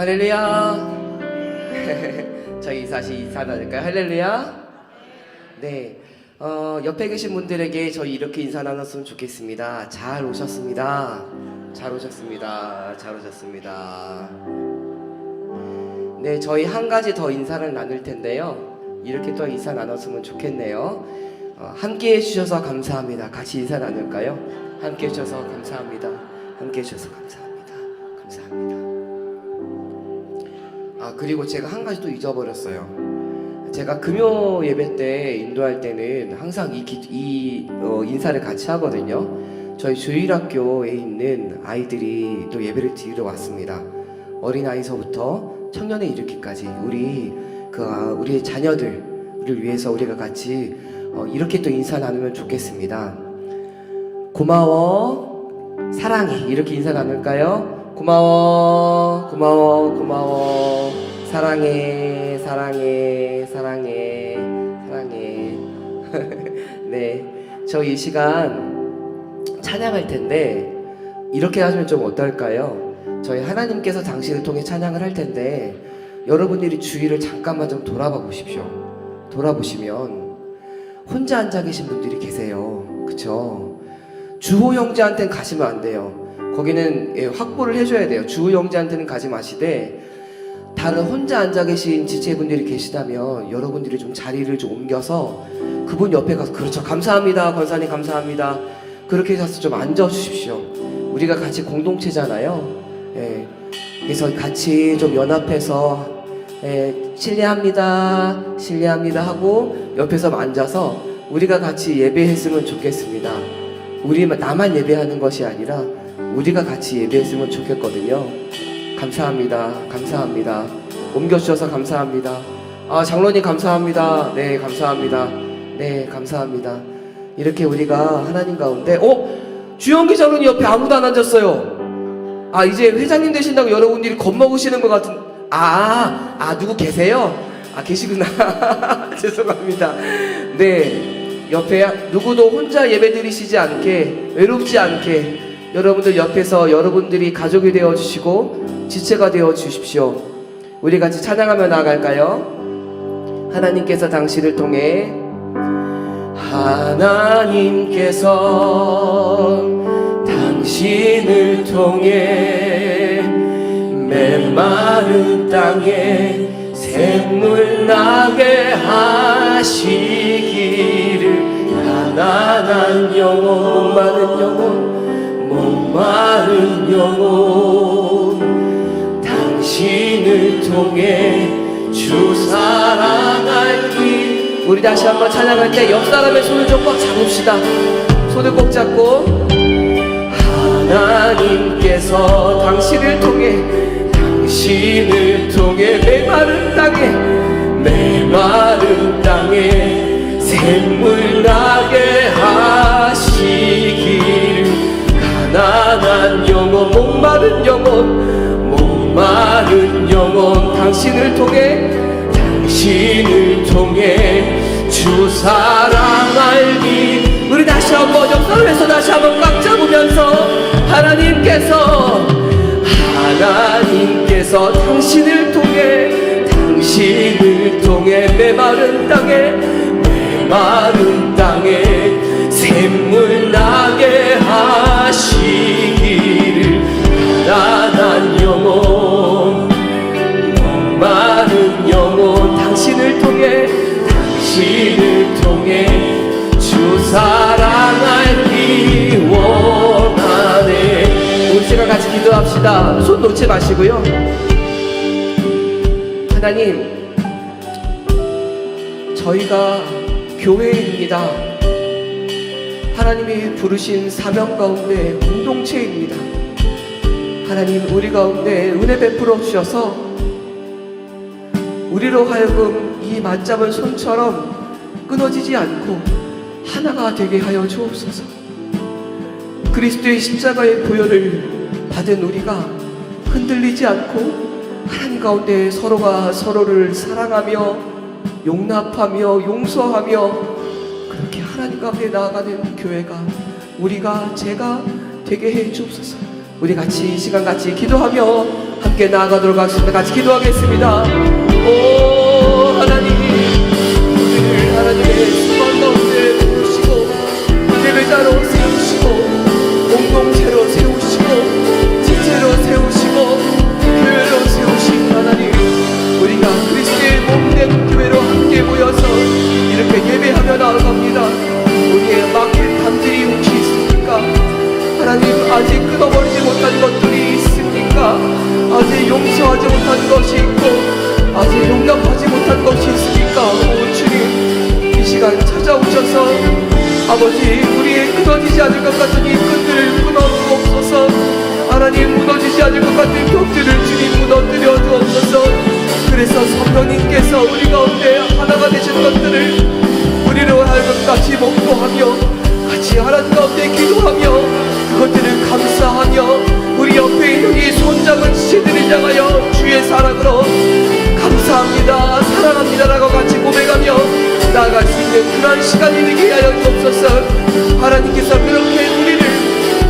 할렐루야. 저희 다시 인사 나눌까요? 할렐루야. 네, 옆에 계신 분들에게 저희 이렇게 인사 나눴으면 좋겠습니다. 잘 오셨습니다. 잘 오셨습니다. 잘 오셨습니다. 네, 저희 한 가지 더 인사를 나눌 텐데요. 이렇게 또 인사 나눴으면 좋겠네요. 함께 해주셔서 감사합니다. 같이 인사 나눌까요? 함께 해주셔서 감사합니다. 함께 해주셔서 감사합니다. 감사합니다. 그리고 제가 한 가지 또 잊어버렸어요. 제가 금요 예배 때 인도할 때는 항상 이 인사를 같이 하거든요. 저희 주일학교에 있는 아이들이 또 예배를 드리러 왔습니다. 어린아이서부터 청년에 이르기까지 우리의 자녀들을 위해서 우리가 같이 이렇게 또 인사 나누면 좋겠습니다. 고마워, 사랑해, 이렇게 인사 나눌까요? 고마워, 고마워, 고마워, 사랑해, 사랑해, 사랑해, 사랑해. 네, 저 이 시간 찬양할 텐데 이렇게 하시면 좀 어떨까요? 저희 하나님께서 당신을 통해 찬양을 할 텐데 여러분들이 주위를 잠깐만 좀 돌아봐 보십시오. 돌아보시면 혼자 앉아 계신 분들이 계세요. 그쵸? 주호 형제한테는 가시면 안 돼요. 거기는 확보를 해줘야 돼요. 주호 형제한테는 가지 마시되 다른 혼자 앉아 계신 지체분들이 계시다면 여러분들이 좀 자리를 좀 옮겨서 그분 옆에 가서, 그렇죠, 감사합니다 권사님, 감사합니다, 그렇게 해서 좀 앉아 주십시오. 우리가 같이 공동체잖아요. 그래서 같이 좀 연합해서 실례합니다, 실례합니다 하고 옆에서 앉아서 우리가 같이 예배했으면 좋겠습니다. 나만 예배하는 것이 아니라 우리가 같이 예배했으면 좋겠거든요. 감사합니다. 감사합니다. 옮겨주셔서 감사합니다. 장로님 감사합니다. 네, 감사합니다. 네, 감사합니다. 이렇게 우리가 하나님 가운데 주영기 장로님 옆에 아무도 안 앉았어요. 이제 회장님 되신다고 여러분들이 겁먹으시는 것 같은. 누구 계세요? 계시구나. 죄송합니다. 네, 옆에 누구도 혼자 예배 드리시지 않게, 외롭지 않게 여러분들 옆에서 여러분들이 가족이 되어주시고 지체가 되어주십시오. 우리 같이 찬양하며 나아갈까요? 하나님께서 당신을 통해, 하나님께서 당신을 통해 메마른 땅에 샘물 나게 하시기를, 가난한 영혼, 목마른 영혼 당신을 통해 주 사랑하기. 우리 다시 한번 찬양할 때 옆 사람의 손을 좀 꽉 잡읍시다. 손을 꼭 잡고, 하나님께서 당신을 통해 메마른 땅에 샘물 나게 하시기를, 가난한 영혼, 목마른 영혼 당신을 통해 주 사랑 알기. 우리 다시 한번 옆사람에서 다시 한번 꽉 잡으면서, 하나님께서 당신을 통해 메마른 땅에 샘물 나게 하시기를, 가난한 영혼, 목마른 영혼 당신을 통해 주 사랑하기 원하네. 우리 시간 같이 기도합시다. 손 놓지 마시고요. 하나님, 저희가 교회입니다. 하나님이 부르신 사명 가운데 공동체입니다. 하나님, 우리 가운데 은혜 베풀어 주셔서 우리로 하여금 이 맞잡은 손처럼 끊어지지 않고 하나가 되게 하여 주옵소서. 그리스도의 십자가의 보혈을 받은 우리가 흔들리지 않고 하나님 가운데 서로가 서로를 사랑하며 용납하며 용서하며 그렇게 하나님 가운데 나아가는 교회가 제가 되게 해 주옵소서. 우리 같이 이 시간 같이 기도하며 함께 나아가도록 하겠습니다. 같이 기도하겠습니다. 오 하나님, 우리를 하나님의 수만 가운데 부르시고 예배자로 세우시고 공동체로 세우시고 지체로 세우시고 교회로 세우신 하나님, 우리가 그리스도의 몸된 교회로 함께 모여서 이렇게 예배하며 나아갑니다. 우리의 막힌 담들이 혹시 있습니까? 하나님, 아직 끊어버리지 못한 것들이 있습니까? 아직 용서하지 못한 것이 있고 아직 용납하지 못한 것이 있습니까? 오 주님, 이 시간 찾아오셔서 아버지, 우리의 끊어지지 않을 것 같은 이 끈들을 끊어주옵소서. 하나님, 무너지지 않을 것 같은 벽들을 주님 무너뜨려 주옵소서. 그래서 성령님께서 우리 가운데 하나가 되신 것들을 우리로 하여금 같이 목도하며 같이 하나님 가운데 기도하며 그것들을 감사하며 우리 옆에 있는 이 손잡은 지체들을 향하여 주의 사랑으로 감사합니다, 사랑합니다라고 같이 고백하며 나아갈 수 있는 그런 시간이 되게 하여 주옵소서. 하나님께서 그렇게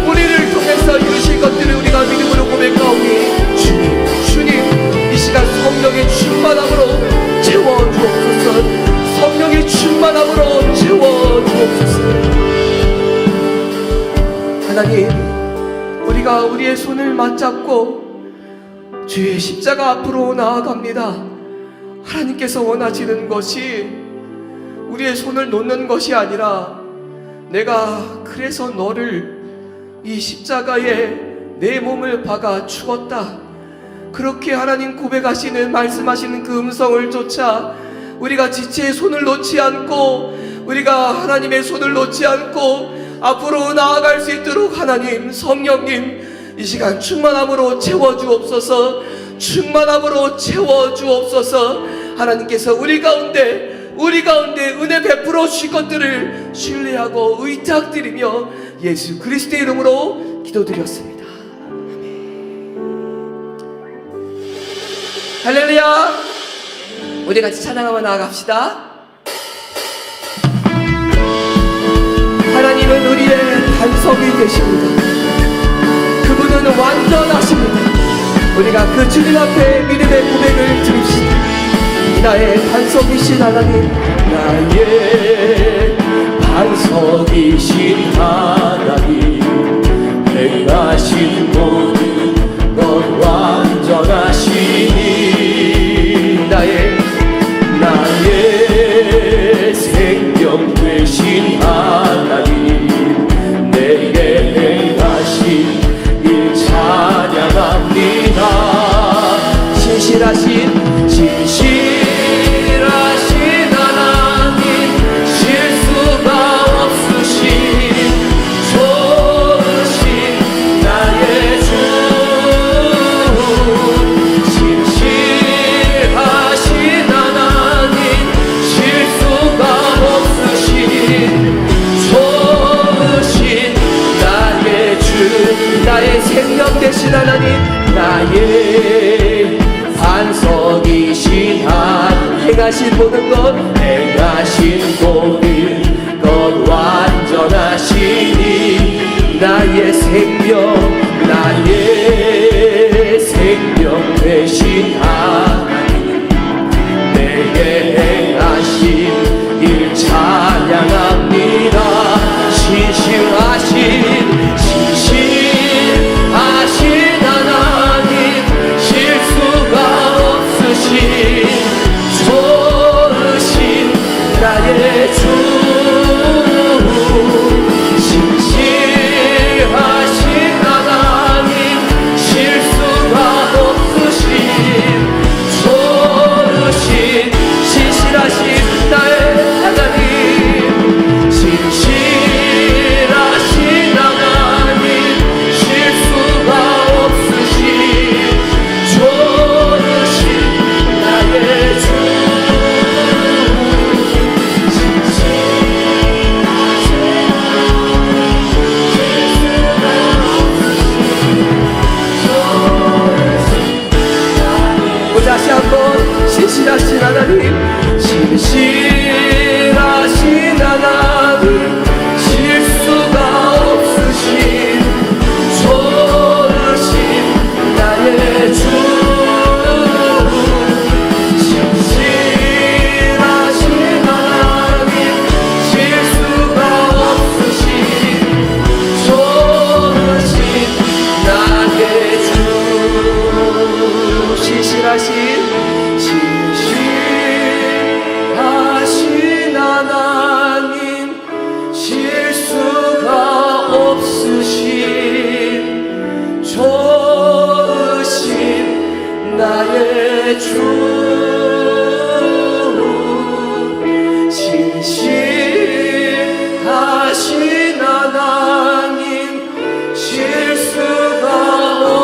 우리를 통해서 이루실 것들을 우리가 믿음으로 고백하오니 주님 이 시간 성령의 충만함으로 채워주옵소서. 성령의 충만함으로 채워주옵소서. 하나님, 우리가 우리의 손을 맞잡고 주의 십자가 앞으로 나아갑니다. 하나님께서 원하시는 것이 우리의 손을 놓는 것이 아니라 내가 그래서 너를 이 십자가에 내 몸을 박아 죽었다, 그렇게 하나님 고백하시는 말씀하시는 그 음성을 쫓아 우리가 지체의 손을 놓지 않고 우리가 하나님의 손을 놓지 않고 앞으로 나아갈 수 있도록 하나님, 성령님 이 시간 충만함으로 채워주옵소서. 충만함으로 채워주옵소서. 하나님께서 우리 가운데 은혜 베풀어 주실 것들을 신뢰하고 의탁드리며 예수 그리스도의 이름으로 기도드렸습니다. 할렐루야. 우리 같이 찬양하며 나아갑시다. 하나님은 우리의 반석이 되십니다. 그분은 완전하십니다. 우리가 그 주님 앞에 믿음의 고백을 드립시다. 나의 반석이신 하나님, 나의 반석이신 하나님, 행하신 모든 것 완전하시니 나의 생명 되신 하나님, 내게 행하신 일 찬양합니다. 신실하신 하나님, 실수가 없으신 좋으신 나의 주, 신실하신 하나님, 실수가 없으신 좋으신 나의 주, 나의 생명 되신 하나님, 나의 반석이신 하나님, 행하신 모든 것 완전하시니 나의 생명 되신 하나님, 내게 행하신 일 찬양합니다. 신실하신 하나님, 실수가 없으신 좋으신 나의 주, 신실하신 하나님, 신실하신 하나님 실수가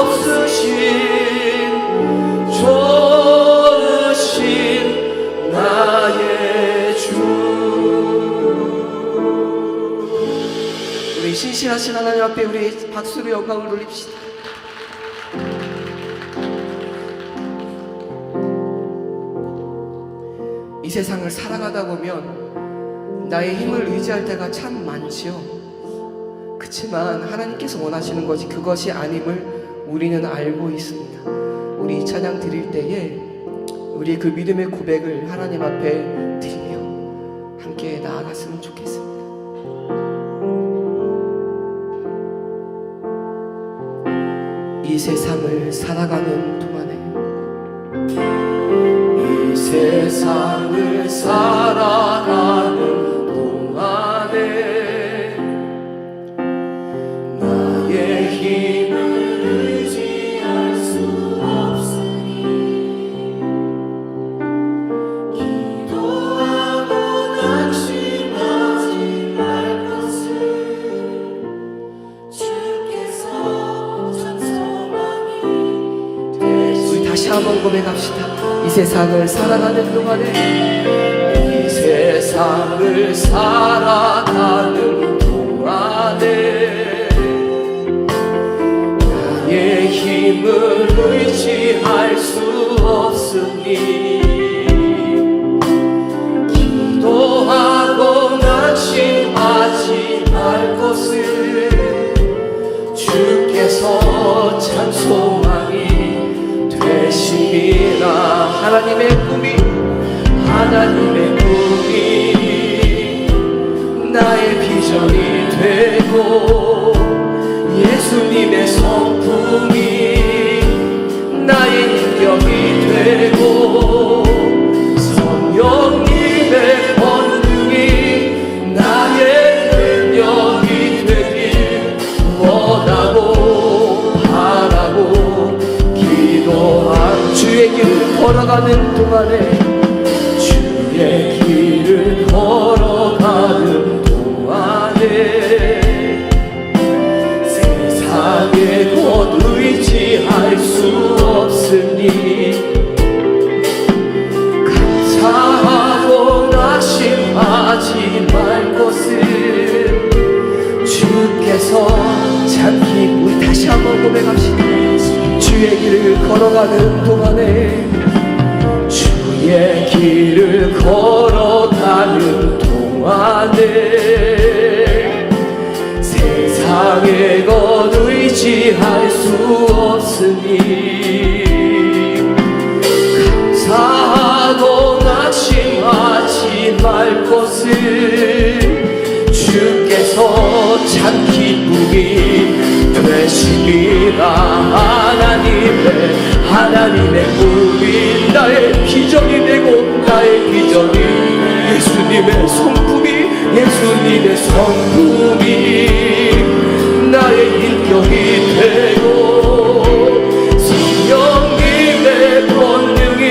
없으신 좋으신 나의 주. 우리 신실하신 하나님 앞에 우리 박수로 영광을 돌립시다. 이 세상을 살아가다 보면 나의 힘을 의지할 때가 참 많지요. 그렇지만 하나님께서 원하시는 것이 그것이 아님을 우리는 알고 있습니다. 우리 이 찬양 드릴 때에 우리 그 믿음의 고백을 하나님 앞에 드리며 함께 나아갔으면 좋겠습니다. 이 세상을 살아가는 동안에 이 세상을 살아가는 동안에 나의 힘을 의지할 수 없으니 기도하고 낙심하지 말 것을 주께서 참 소망이 우리 다시 한번 고백합시다. 이 세상을 살아가는 동안에 이 세상을 살아가는 동안에 나의 힘을 의지할 수 없으니 기도하고 낙심하지 말 것을 주께서 참 소망이 되심이라. 하나님의 꿈이 나의 비전이 되고 예수님의 성품이 나의 인격이 되고 성령님의 권능이 나의 능력이 되길 원하고 바라고 기도한 주의 길을 걸어가는 동안에 주의 길을 걸어가는 동안에 세상에 곧 의지할 수 없으니 감사하고 낙심하지 말 것을 주께서 참 우리 다시 한번 고백합시다. 주의 길을 걸어가는 동안에 주의 길을 걸어가는 동안에 세상에 곧 의지할 수 없으니 감사하고 낙심하지 말 것을 주께서 참 기쁨이 되시리라. 하나님의 꿈이 나의 비전이 되고 나의 비전이 예수님의 성품이 나의 인격이 되고 성령님의 권능이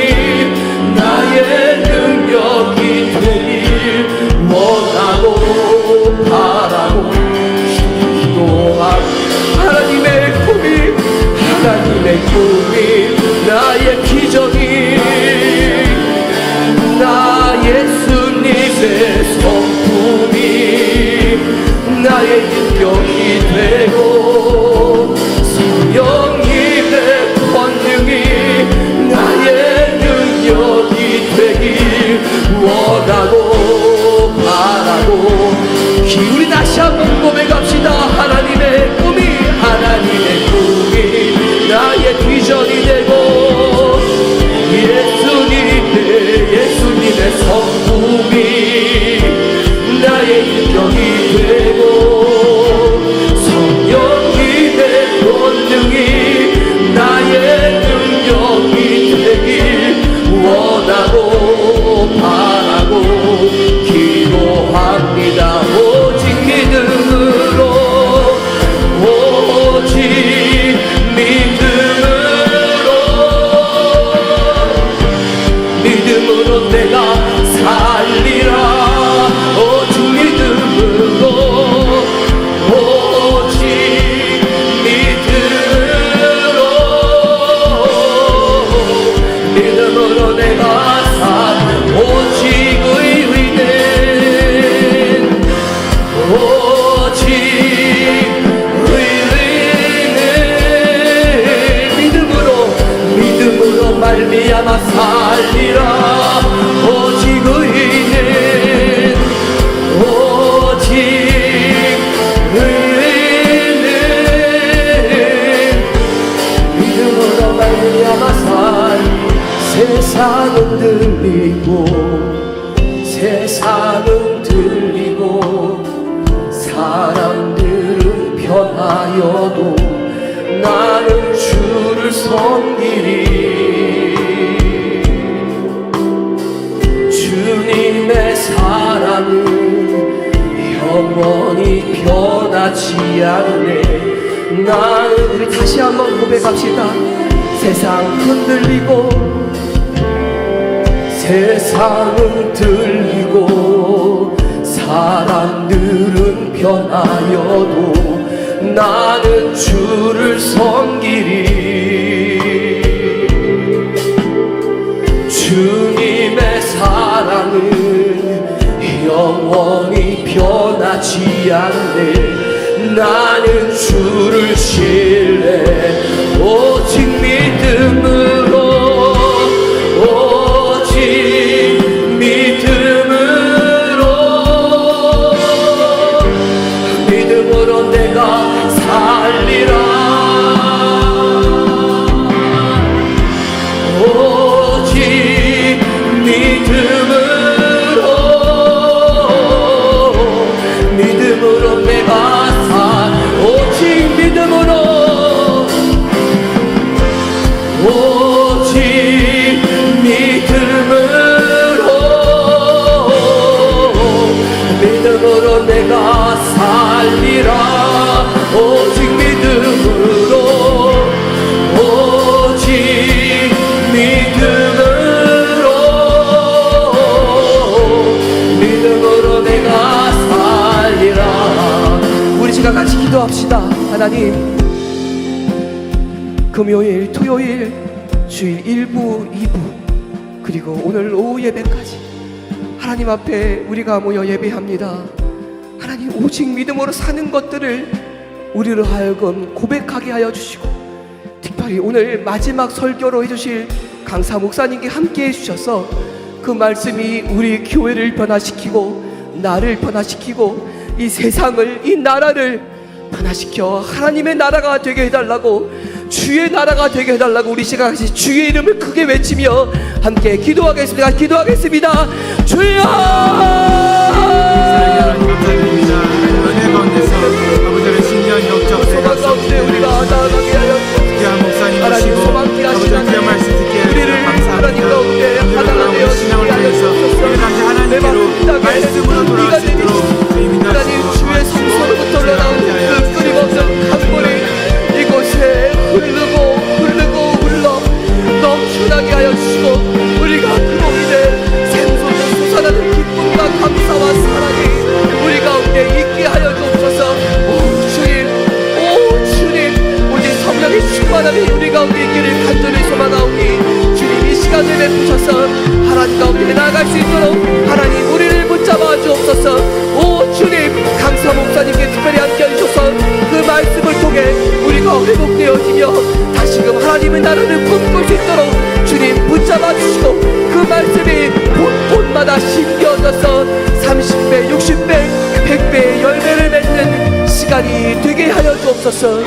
나의 능력이 되길 원하고 바라고 기도하고 하나님의 꿈이 나의 비전이 나 예수님의 성품이 나의 인격이 되고 성령님의 권능이 나의 능력이 되길 원하고 바라고 우리 다시 한번 고백합시다. 하나님의 꿈이 나의 비전이 되고 예수님의 성품이 나의 인격이 되고 성령님의 권능이 나의 능력이 되길 원하고 바라고 기도합니다. 오직 믿음으로 영원히 변하지 않네. 나는 우리 다시 한번 고백합시다. 세상 흔들리고 세상은 들리고 사람들은 변하여도 나는 주를 섬기리. 주님의 사랑은 영원히 변하지 않네. 나는 주를 신뢰 오직 믿음으로 오직 믿음으로 내가 살리라. 오직 믿음으로 내가 오직 믿음으로 내가 살리라. 오직 믿음으로 내가 살리라. 우리 시간 같이 기도합시다. 하나님, 금요일, 토요일, 주일 1부, 2부, 그리고 오늘 오후 예배까지 하나님 앞에 우리가 모여 예배합니다. 하나님, 오직 믿음으로 사는 것들을 우리로 하여금 고백하게 하여 주시고, 특별히 오늘 마지막 설교로 해주실 강사 목사님께 함께 해주셔서 그 말씀이 우리 교회를 변화시키고 나를 변화시키고 이 세상을, 이 나라를 변화시켜 하나님의 나라가 되게 해달라고, 주의 나라가 되게 해달라고 우리 시간 같이 주의 이름을 크게 외치며 함께 기도하겠습니다. 기도하겠습니다. 주여! 감사드립니다. 은혜 가운데서 아버지의 신년 역적 소망 가운데 우리가 나아가게 하여 귀한 목사님 하나님 모시고 소망케 아버지의 하시는 귀한 말씀 듣게 해주셔서 우리를 감사합니다. 하나님 가운데 하나가 되어 신앙을 주게 하여 통해서 주옵소서. 우리 당시 하나님께로 말씀으로 돌아갈 수 있도록 주님 하나님 주의 성소로부터 흘러나온 그 끊임없는 강물이 이곳에 흐르고 흘러 넘쳐나게 하여 주시고, 우리가 그로 인해 샘솟는 솟아나는 기쁨과 감사와 사랑이 우리 가운데 있게 하여 주옵소서. 오 주님, 오직 성령의 충만함이 우리 가운데 있기를 간절히 소망하오니 주님 이 시간을 베푸셔서 하나님 가운데 나아갈 수 있도록 하나님 우리를 붙잡아 주옵소서. 오 주님, 강사 목사님께 특별히 함께 해주셔서 그 말씀을 통해 우리가 회복되어지며 다시금 하나님의 나라를 꿈꿀 수 있도록 주님 붙잡아 주시고, 그 말씀이 곳곳마다 심겨져서 30배, 60배, 100배의 열매를 맺는 시간이 되게 하여 주옵소서.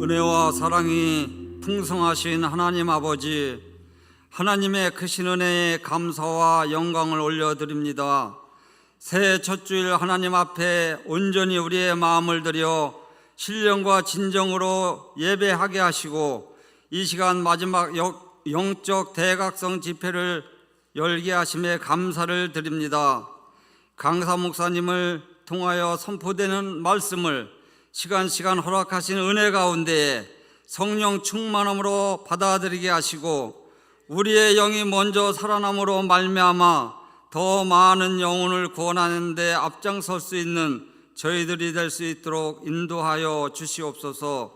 은혜와 사랑이 풍성하신 하나님 아버지, 하나님의 크신 은혜에 감사와 영광을 올려드립니다. 새해 첫 주일 하나님 앞에 온전히 우리의 마음을 들여 신령과 진정으로 예배하게 하시고 이 시간 마지막 영적 대각성 집회를 열게 하심에 감사를 드립니다. 강사 목사님을 통하여 선포되는 말씀을 시간 허락하신 은혜 가운데 성령 충만함으로 받아들이게 하시고 우리의 영이 먼저 살아남으로 말미암아 더 많은 영혼을 구원하는 데 앞장설 수 있는 저희들이 될 수 있도록 인도하여 주시옵소서.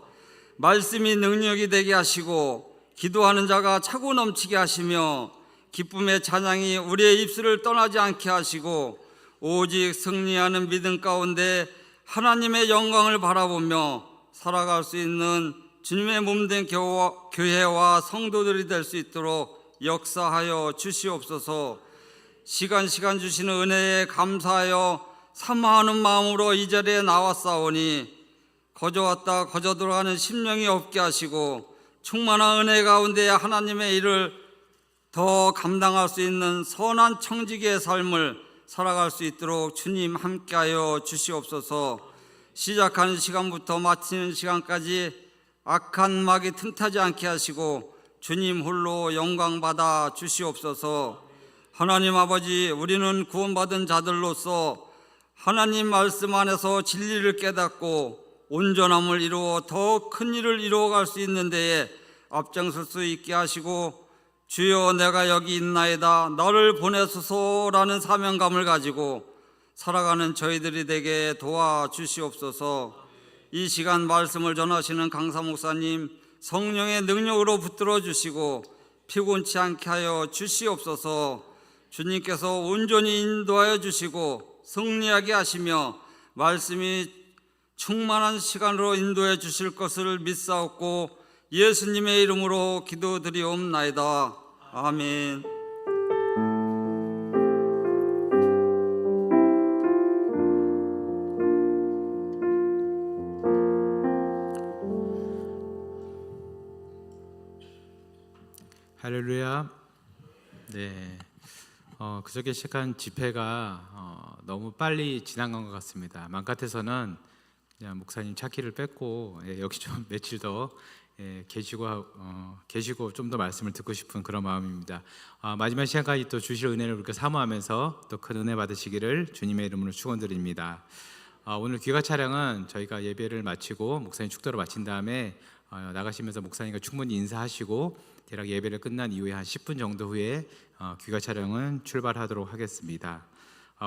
말씀이 능력이 되게 하시고 기도하는 자가 차고 넘치게 하시며 기쁨의 찬양이 우리의 입술을 떠나지 않게 하시고 오직 승리하는 믿음 가운데 하나님의 영광을 바라보며 살아갈 수 있는 주님의 몸된 교회와 성도들이 될 수 있도록 역사하여 주시옵소서. 시간 주시는 은혜에 감사하여 사모하는 마음으로 이 자리에 나왔사오니 거저 왔다 거저 돌아가는 심령이 없게 하시고 충만한 은혜 가운데 하나님의 일을 더 감당할 수 있는 선한 청지기의 삶을 살아갈 수 있도록 주님 함께하여 주시옵소서. 시작하는 시간부터 마치는 시간까지 악한 막이 틈타지 않게 하시고 주님 홀로 영광받아 주시옵소서. 하나님 아버지, 우리는 구원받은 자들로서 하나님 말씀 안에서 진리를 깨닫고 온전함을 이루어 더 큰 일을 이루어갈 수 있는 데에 앞장설 수 있게 하시고, 주여 내가 여기 있나이다 나를 보내소서라는 사명감을 가지고 살아가는 저희들이 되게 도와주시옵소서. 이 시간 말씀을 전하시는 강사 목사님 성령의 능력으로 붙들어 주시고 피곤치 않게 하여 주시옵소서. 주님께서 온전히 인도하여 주시고 승리하게 하시며 말씀이 충만한 시간으로 인도해 주실 것을 믿사옵고 예수님의 이름으로 기도드리옵나이다. 아멘. 할렐루야. 네. 그저께 시작한 집회가 너무 빨리 지나간 것 같습니다. 마음 같아서는 그냥 목사님 차키를 뺏고 여기 좀 며칠 더 계시고 좀 더 말씀을 듣고 싶은 그런 마음입니다. 마지막 시간까지 또 주실 은혜를 우리가 사모하면서 또 큰 은혜 받으시기를 주님의 이름으로 축원드립니다. 오늘 귀가 차량은 저희가 예배를 마치고 목사님 축도를 마친 다음에 나가시면서 목사님과 충분히 인사하시고 대략 예배를 끝난 이후에 한 10분 정도 후에 귀가 차량은 출발하도록 하겠습니다.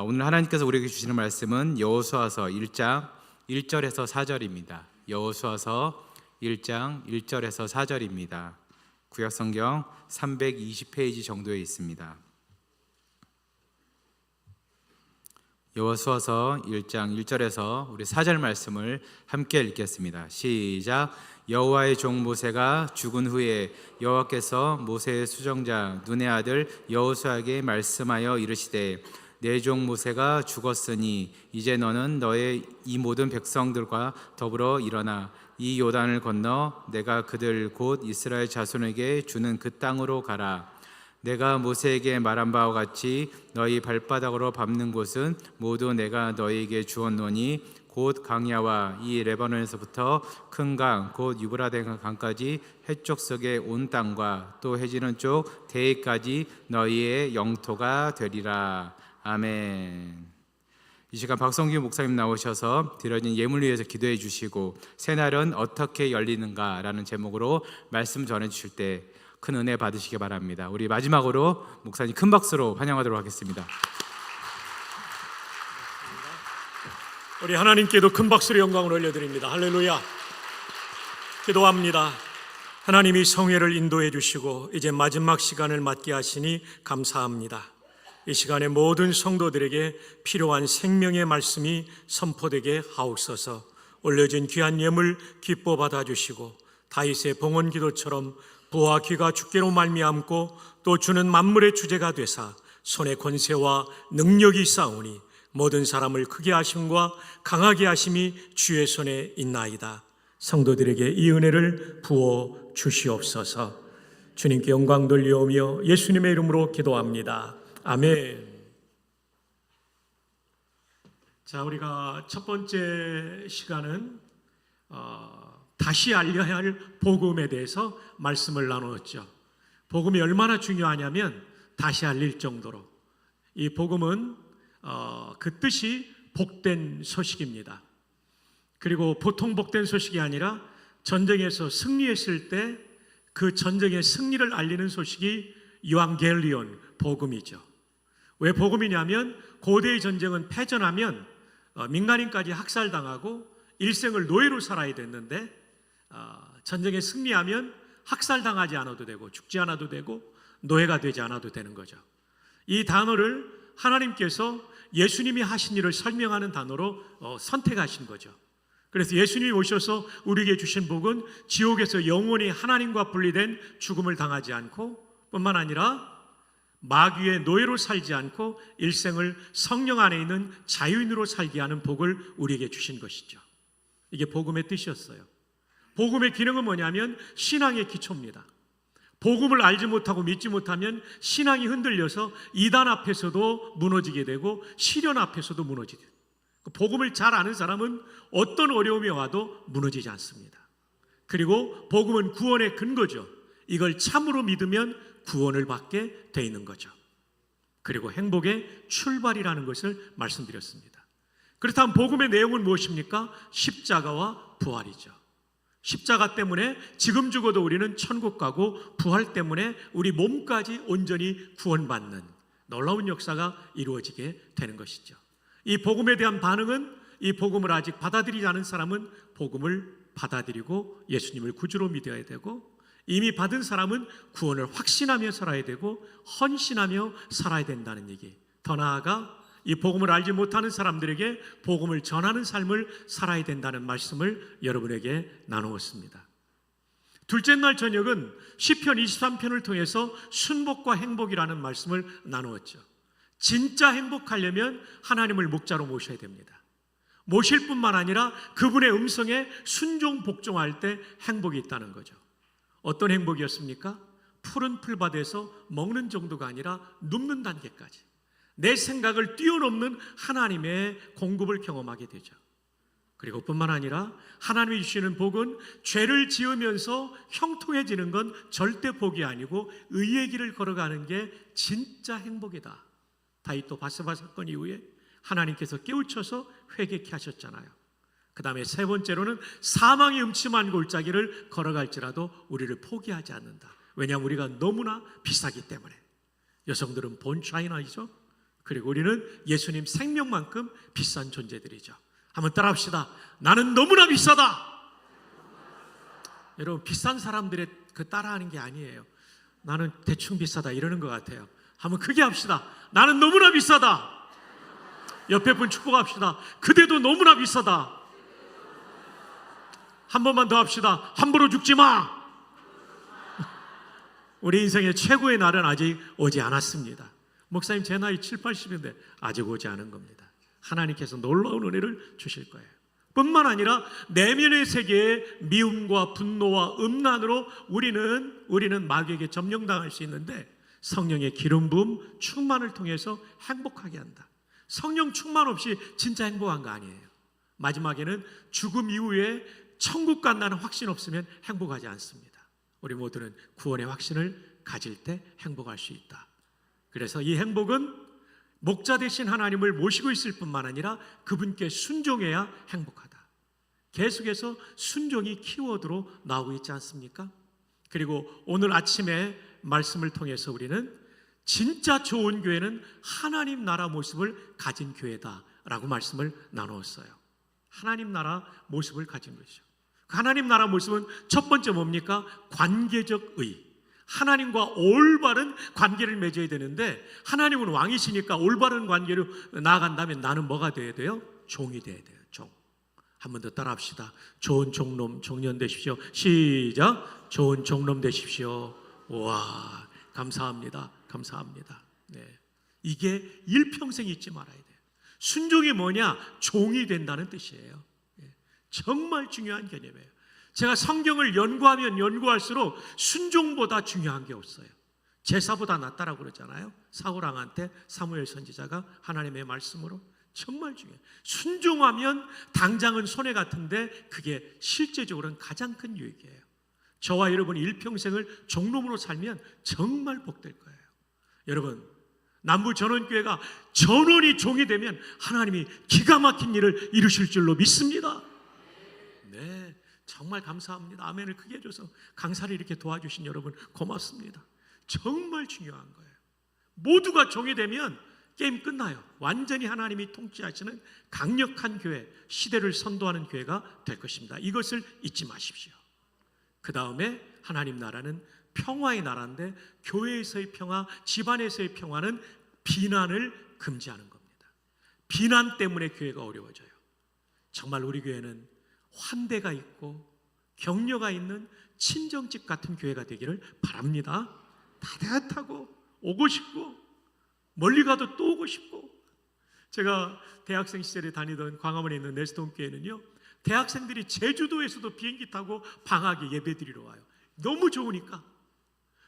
오늘 하나님께서 우리에게 주시는 말씀은 여호수아서 1장 1절에서 4절입니다. 여호수아서 1장 1절에서 4절입니다. 구약성경 320페이지 정도에 있습니다. 여호수아서 1장 1절에서 우리 4절 말씀을 함께 읽겠습니다. 시작. 여호와의 종 모세가 죽은 후에 여호와께서 모세의 수정자 눈의 아들 여호수아에게 말씀하여 이르시되 내 종 모세가 죽었으니 이제 너는 너의 이 모든 백성들과 더불어 일어나 이 요단을 건너 내가 그들 곧 이스라엘 자손에게 주는 그 땅으로 가라. 내가 모세에게 말한 바와 같이 너희 발바닥으로 밟는 곳은 모두 내가 너희에게 주었노니 곧 강야와 이 레바논에서부터 큰 강 곧 유브라데 강까지 해쪽 속의 온 땅과 또 해지는 쪽 대해까지 너희의 영토가 되리라. 아멘. 이 시간 박성규 목사님 나오셔서 드려진 예물 위해서 기도해 주시고 새날은 어떻게 열리는가라는 제목으로 말씀 전해 주실 때 큰 은혜 받으시기 바랍니다. 우리 마지막으로 목사님 큰 박수로 환영하도록 하겠습니다. 우리 하나님께도 큰 박수로 영광을 올려드립니다. 할렐루야. 기도합니다. 하나님이 성회를 인도해 주시고 이제 마지막 시간을 맞게 하시니 감사합니다. 이 시간에 모든 성도들에게 필요한 생명의 말씀이 선포되게 하옵소서. 올려진 귀한 예물 기뻐 받아주시고 다윗의 봉헌 기도처럼 부와 귀가 주께로 말미암고 또 주는 만물의 주제가 되사 손의 권세와 능력이 있사오니 모든 사람을 크게 하심과 강하게 하심이 주의 손에 있나이다. 성도들에게 이 은혜를 부어 주시옵소서. 주님께 영광 돌리오며 예수님의 이름으로 기도합니다. 아멘. 자, 우리가 첫 번째 시간은 다시 알려야 할 복음에 대해서 말씀을 나누었죠. 복음이 얼마나 중요하냐면 다시 알릴 정도로 이 복음은 그 뜻이 복된 소식입니다. 그리고 보통 복된 소식이 아니라 전쟁에서 승리했을 때 그 전쟁의 승리를 알리는 소식이 유앙겔리온 복음이죠. 왜 복음이냐면 고대의 전쟁은 패전하면 민간인까지 학살당하고 일생을 노예로 살아야 됐는데 전쟁에 승리하면 학살당하지 않아도 되고 죽지 않아도 되고 노예가 되지 않아도 되는 거죠. 이 단어를 하나님께서 예수님이 하신 일을 설명하는 단어로 선택하신 거죠. 그래서 예수님이 오셔서 우리에게 주신 복은 지옥에서 영원히 하나님과 분리된 죽음을 당하지 않고 뿐만 아니라 마귀의 노예로 살지 않고 일생을 성령 안에 있는 자유인으로 살게 하는 복을 우리에게 주신 것이죠. 이게 복음의 뜻이었어요. 복음의 기능은 뭐냐면 신앙의 기초입니다. 복음을 알지 못하고 믿지 못하면 신앙이 흔들려서 이단 앞에서도 무너지게 되고 시련 앞에서도 무너지게 돼요. 복음을 잘 아는 사람은 어떤 어려움이 와도 무너지지 않습니다. 그리고 복음은 구원의 근거죠. 이걸 참으로 믿으면 구원을 받게 돼 있는 거죠. 그리고 행복의 출발이라는 것을 말씀드렸습니다. 그렇다면 복음의 내용은 무엇입니까? 십자가와 부활이죠. 십자가 때문에 지금 죽어도 우리는 천국 가고, 부활 때문에 우리 몸까지 온전히 구원받는 놀라운 역사가 이루어지게 되는 것이죠. 이 복음에 대한 반응은, 이 복음을 아직 받아들이지 않은 사람은 복음을 받아들이고 예수님을 구주로 믿어야 되고, 이미 받은 사람은 구원을 확신하며 살아야 되고 헌신하며 살아야 된다는 얘기. 더 나아가 이 복음을 알지 못하는 사람들에게 복음을 전하는 삶을 살아야 된다는 말씀을 여러분에게 나누었습니다. 둘째 날 저녁은 시편 23편을 통해서 순복과 행복이라는 말씀을 나누었죠. 진짜 행복하려면 하나님을 목자로 모셔야 됩니다. 모실 뿐만 아니라 그분의 음성에 순종 복종할 때 행복이 있다는 거죠. 어떤 행복이었습니까? 푸른 풀밭에서 먹는 정도가 아니라 눕는 단계까지 내 생각을 뛰어넘는 하나님의 공급을 경험하게 되죠. 그리고 뿐만 아니라 하나님이 주시는 복은 죄를 지으면서 형통해지는 건 절대 복이 아니고 의의 길을 걸어가는 게 진짜 행복이다. 다윗도 바세바 사건 이후에 하나님께서 깨우쳐서 회개케 하셨잖아요. 그 다음에 세 번째로는 사망의 음침한 골짜기를 걸어갈지라도 우리를 포기하지 않는다. 왜냐하면 우리가 너무나 비싸기 때문에. 여성들은 본 차이나이죠. 그리고 우리는 예수님 생명만큼 비싼 존재들이죠. 한번 따라합시다. 나는 너무나 비싸다. 여러분, 비싼 사람들의 그 따라하는 게 아니에요. 나는 대충 비싸다 이러는 것 같아요. 한번 크게 합시다. 나는 너무나 비싸다. 옆에 분 축복합시다. 그대도 너무나 비싸다. 한 번만 더 합시다. 함부로 죽지 마. 우리 인생의 최고의 날은 아직 오지 않았습니다. 목사님, 제 나이 7, 80인데 아직 오지 않은 겁니다. 하나님께서 놀라운 은혜를 주실 거예요. 뿐만 아니라 내면의 세계의 미움과 분노와 음란으로 우리는 마귀에게 점령당할 수 있는데, 성령의 기름 부음 충만을 통해서 행복하게 한다. 성령 충만 없이 진짜 행복한 거 아니에요. 마지막에는 죽음 이후에 천국 간다는 확신 없으면 행복하지 않습니다. 우리 모두는 구원의 확신을 가질 때 행복할 수 있다. 그래서 이 행복은 목자 되신 하나님을 모시고 있을 뿐만 아니라 그분께 순종해야 행복하다. 계속해서 순종이 키워드로 나오고 있지 않습니까? 그리고 오늘 아침에 말씀을 통해서 우리는 진짜 좋은 교회는 하나님 나라 모습을 가진 교회다라고 말씀을 나누었어요. 하나님 나라 모습을 가진 것이죠. 하나님 나라 모습은 첫 번째 뭡니까? 관계적 의. 하나님과 올바른 관계를 맺어야 되는데, 하나님은 왕이시니까 올바른 관계로 나아간다면 나는 뭐가 돼야 돼요? 종이 돼야 돼요. 종. 한 번 더 따라합시다. 좋은 종놈 청년 되십시오. 시작. 좋은 종놈 되십시오. 와, 감사합니다. 감사합니다. 네. 이게 일평생 잊지 말아야 돼요. 순종이 뭐냐? 종이 된다는 뜻이에요. 정말 중요한 개념이에요. 제가 성경을 연구하면 연구할수록 순종보다 중요한 게 없어요. 제사보다 낫다라고 그러잖아요. 사울 왕한테 사무엘 선지자가 하나님의 말씀으로. 정말 중요해요. 순종하면 당장은 손해 같은데 그게 실제적으로는 가장 큰 유익이에요. 저와 여러분이 일평생을 종놈으로 살면 정말 복될 거예요. 여러분, 남부 전원교회가 전원이 종이 되면 하나님이 기가 막힌 일을 이루실 줄로 믿습니다. 네, 정말 감사합니다. 아멘을 크게 해줘서 강사를 이렇게 도와주신 여러분 고맙습니다. 정말 중요한 거예요. 모두가 종이 되면 게임 끝나요. 완전히 하나님이 통치하시는 강력한 교회, 시대를 선도하는 교회가 될 것입니다. 이것을 잊지 마십시오. 그 다음에 하나님 나라는 평화의 나라인데, 교회에서의 평화, 집안에서의 평화는 비난을 금지하는 겁니다. 비난 때문에 교회가 어려워져요. 정말 우리 교회는 환대가 있고 격려가 있는 친정집 같은 교회가 되기를 바랍니다. 따뜻하고 오고 싶고 멀리 가도 또 오고 싶고. 제가 대학생 시절에 다니던 광화문에 있는 네스톤 교회는요, 대학생들이 제주도에서도 비행기 타고 방학에 예배드리러 와요. 너무 좋으니까.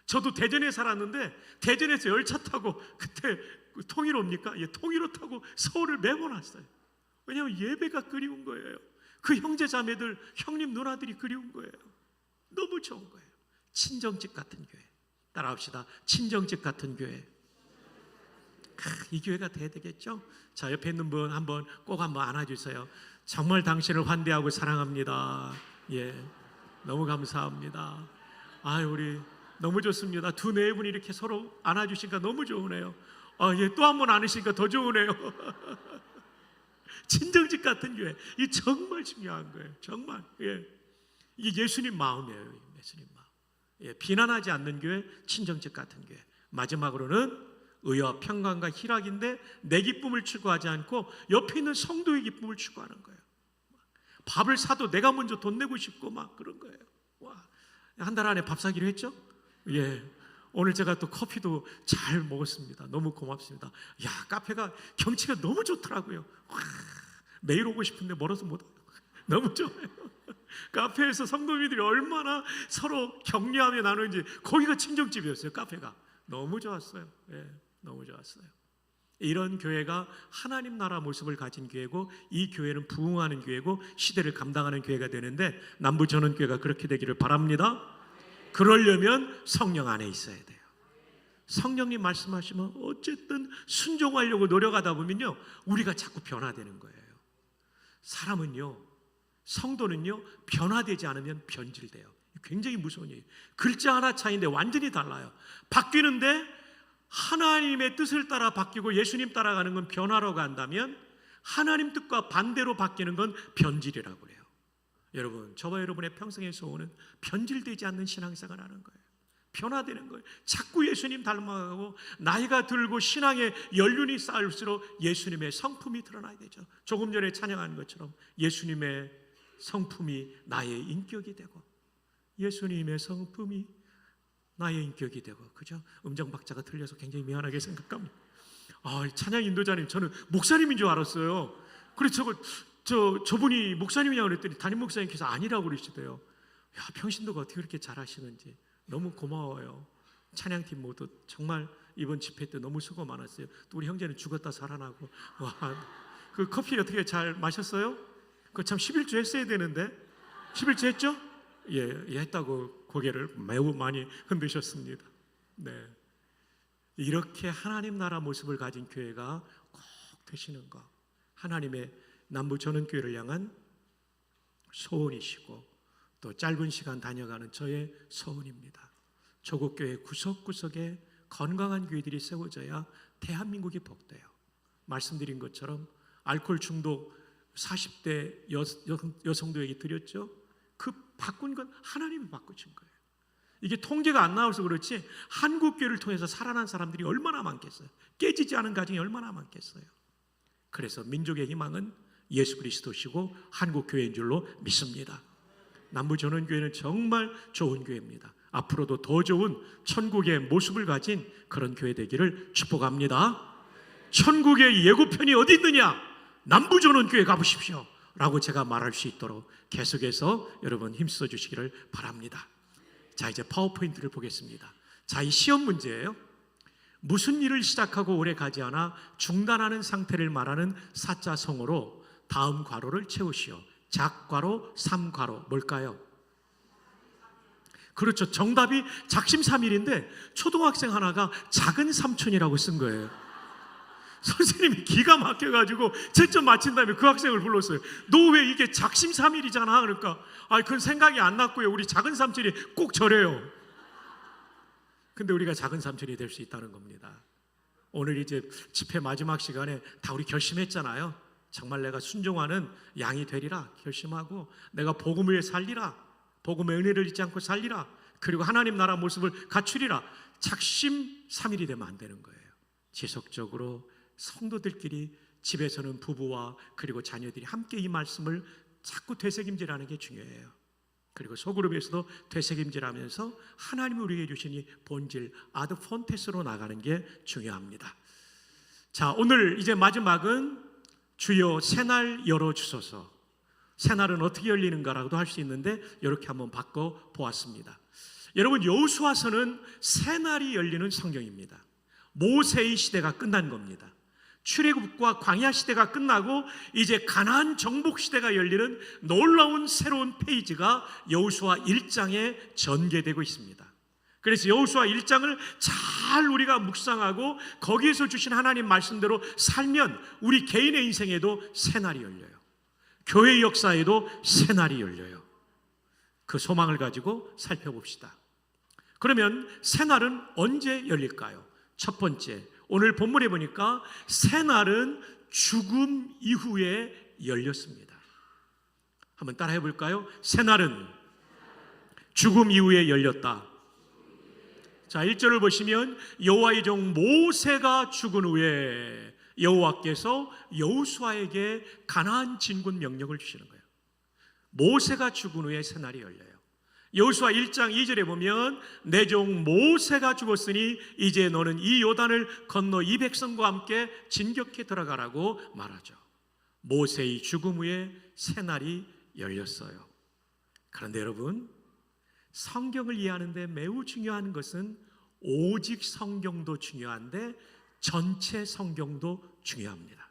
저도 대전에 살았는데 대전에서 열차 타고, 그때 통일호입니까? 예, 통일호 타고 서울을 매번 왔어요. 왜냐하면 예배가 그리운 거예요. 그 형제 자매들, 형님 누나들이 그리운 거예요. 너무 좋은 거예요. 친정집 같은 교회. 따라합시다. 친정집 같은 교회. 이 교회가 돼야 되겠죠? 자, 옆에 있는 분 한번 꼭 한번 안아주세요. 정말 당신을 환대하고 사랑합니다. 예, 너무 감사합니다. 우리 너무 좋습니다. 두 네 분이 이렇게 서로 안아주시니까 너무 좋으네요. 예, 또 한 번 안으시니까 더 좋으네요. 친정집 같은 교회, 이 정말 중요한 거예요. 정말. 예, 이게 예수님 마음이에요. 예수님 마음. 예, 비난하지 않는 교회, 친정집 같은 교회. 마지막으로는 의와 평강과 희락인데 내 기쁨을 추구하지 않고 옆에 있는 성도의 기쁨을 추구하는 거예요. 밥을 사도 내가 먼저 돈 내고 싶고 막 그런 거예요. 와, 한 달 안에 밥 사기로 했죠? 예. 오늘 제가 또 커피도 잘 먹었습니다. 너무 고맙습니다. 야, 카페가 경치가 너무 좋더라고요. 와, 매일 오고 싶은데 멀어서 못 와요. 너무 좋아요. 카페에서 성도님들이 얼마나 서로 격려하며 나누는지. 거기가 친정집이었어요. 카페가 너무 좋았어요. 예, 너무 좋았어요. 이런 교회가 하나님 나라 모습을 가진 교회고, 이 교회는 부흥하는 교회고 시대를 감당하는 교회가 되는데, 남부전원교회가 그렇게 되기를 바랍니다. 그러려면 성령 안에 있어야 돼요. 성령님 말씀하시면 어쨌든 순종하려고 노력하다 보면요, 우리가 자꾸 변화되는 거예요. 사람은요, 성도는요, 변화되지 않으면 변질돼요. 굉장히 무서운 얘기예요. 글자 하나 차이인데 완전히 달라요. 바뀌는데 하나님의 뜻을 따라 바뀌고 예수님 따라가는 건 변화라고 한다면, 하나님 뜻과 반대로 바뀌는 건 변질이라고 그래요. 여러분, 저와 여러분의 평생의 소원은 변질되지 않는 신앙생활을 하는 거예요. 변화되는 거예요. 자꾸 예수님 닮아가고 나이가 들고 신앙의 연륜이 쌓일수록 예수님의 성품이 드러나야 되죠. 조금 전에 찬양한 것처럼 예수님의 성품이 나의 인격이 되고, 예수님의 성품이 나의 인격이 되고, 그죠? 음정 박자가 틀려서 굉장히 미안하게 생각합니다. 찬양 인도자님, 저는 목사님인 줄 알았어요. 그래서 저분이 목사님이냐고 그랬더니 담임 목사님께서 아니라고 그러시대요. 야, 평신도가 어떻게 그렇게 잘하시는지 너무 고마워요. 찬양팀 모두 정말 이번 집회 때 너무 수고 많았어요. 또 우리 형제는 죽었다 살아나고. 와, 그 커피 어떻게 잘 마셨어요? 그거 참 11주 했어야 되는데. 11주 했죠? 예, 했다고 고개를 매우 많이 흔드셨습니다. 네, 이렇게 하나님 나라 모습을 가진 교회가 꼭 되시는 것, 하나님의 남부전원교회를 향한 소원이시고 또 짧은 시간 다녀가는 저의 소원입니다. 조국교회 구석구석에 건강한 교회들이 세워져야 대한민국이 복돼요. 말씀드린 것처럼 알코올 중독 40대 여성도에게 드렸죠. 그 바꾼 건 하나님이 바꾸신 거예요. 이게 통계가 안 나와서 그렇지 한국교회를 통해서 살아난 사람들이 얼마나 많겠어요. 깨지지 않은 가정이 얼마나 많겠어요. 그래서 민족의 희망은 예수 그리스도시고 한국교회인 줄로 믿습니다. 남부전원교회는 정말 좋은 교회입니다. 앞으로도 더 좋은 천국의 모습을 가진 그런 교회 되기를 축복합니다. 천국의 예고편이 어디 있느냐? 남부전원교회 가보십시오 라고 제가 말할 수 있도록 계속해서 여러분 힘써 주시기를 바랍니다. 자, 이제 파워포인트를 보겠습니다. 자, 이 시험 문제예요. 무슨 일을 시작하고 오래 가지 않아 중단하는 상태를 말하는 사자성어로 다음 괄호를 채우시오. 작괄호, 삼괄호 뭘까요? 그렇죠. 정답이 작심삼일인데 초등학생 하나가 작은 삼촌이라고 쓴 거예요. 선생님이 기가 막혀가지고 채점 마친 다음에 그 학생을 불렀어요. 너 왜 이게 작심삼일이잖아. 그러니까 그건 생각이 안 났고요. 우리 작은 삼촌이 꼭 저래요. 근데 우리가 작은 삼촌이 될 수 있다는 겁니다. 오늘 이제 집회 마지막 시간에 다 우리 결심했잖아요. 정말 내가 순종하는 양이 되리라 결심하고, 내가 복음을 위해 살리라, 복음의 은혜를 잊지 않고 살리라, 그리고 하나님 나라 모습을 갖추리라. 작심삼일이 되면 안 되는 거예요. 지속적으로 성도들끼리 집에서는 부부와 그리고 자녀들이 함께 이 말씀을 자꾸 되새김질하는 게 중요해요. 그리고 소그룹에서도 되새김질하면서 하나님이 우리에게 주신 이 본질 아드 폰테스로 나가는 게 중요합니다. 자, 오늘 이제 마지막은 주여 새날 열어주소서. 새날은 어떻게 열리는가라고도 할 수 있는데 이렇게 한번 바꿔 보았습니다. 여러분, 여호수아서는 새날이 열리는 성경입니다. 모세의 시대가 끝난 겁니다. 출애굽과 광야 시대가 끝나고 이제 가나안 정복 시대가 열리는 놀라운 새로운 페이지가 여호수아 1장에 전개되고 있습니다. 그래서 여호수아 1장을 잘 우리가 묵상하고 거기에서 주신 하나님 말씀대로 살면 우리 개인의 인생에도 새날이 열려요. 교회 역사에도 새날이 열려요. 그 소망을 가지고 살펴봅시다. 그러면 새날은 언제 열릴까요? 첫 번째, 오늘 본문에 보니까 새날은 죽음 이후에 열렸습니다. 한번 따라해 볼까요? 새날은 죽음 이후에 열렸다. 자, 1절을 보시면 여호와의 종 모세가 죽은 후에 여호와께서 여호수아에게 가나안 진군 명령을 주시는 거예요. 모세가 죽은 후에 새날이 열려요. 여호수아 1장 2절에 보면 내 종 모세가 죽었으니 이제 너는 이 요단을 건너 이 백성과 함께 진격해 들어가라고 말하죠. 모세의 죽음 후에 새날이 열렸어요. 그런데 여러분, 성경을 이해하는데 매우 중요한 것은 오직 성경도 중요한데 전체 성경도 중요합니다.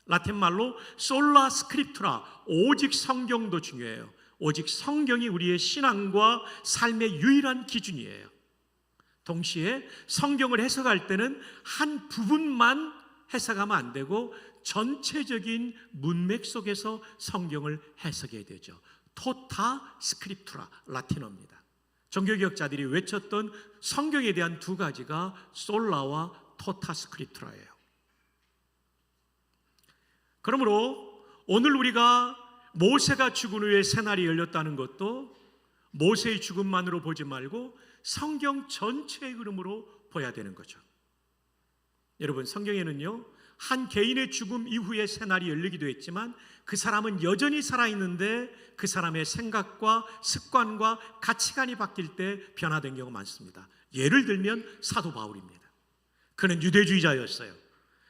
라틴 말로 솔라 스크립투라, 오직 성경도 중요해요. 오직 성경이 우리의 신앙과 삶의 유일한 기준이에요. 동시에 성경을 해석할 때는 한 부분만 해석하면 안 되고 전체적인 문맥 속에서 성경을 해석해야 되죠. 토타 스크립투라, 라틴어입니다. 종교개혁자들이 외쳤던 성경에 대한 두 가지가 솔라와 토타 스크립투라예요. 그러므로 오늘 우리가 모세가 죽은 후에 새날이 열렸다는 것도 모세의 죽음만으로 보지 말고 성경 전체의 흐름으로 봐야 되는 거죠. 여러분, 성경에는요, 한 개인의 죽음 이후에 새날이 열리기도 했지만 그 사람은 여전히 살아있는데 그 사람의 생각과 습관과 가치관이 바뀔 때 변화된 경우가 많습니다. 예를 들면 사도 바울입니다. 그는 유대주의자였어요.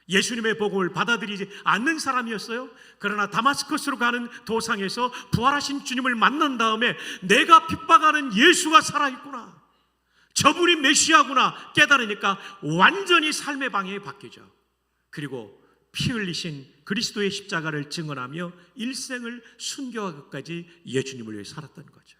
예수님의 복음을 받아들이지 않는 사람이었어요. 그러나 다마스커스로 가는 도상에서 부활하신 주님을 만난 다음에 내가 핍박하는 예수가 살아있구나, 저분이 메시아구나 깨달으니까 완전히 삶의 방향이 바뀌죠. 그리고 피 흘리신 그리스도의 십자가를 증언하며 일생을 순교하기까지 예수님을 위해 살았던 거죠.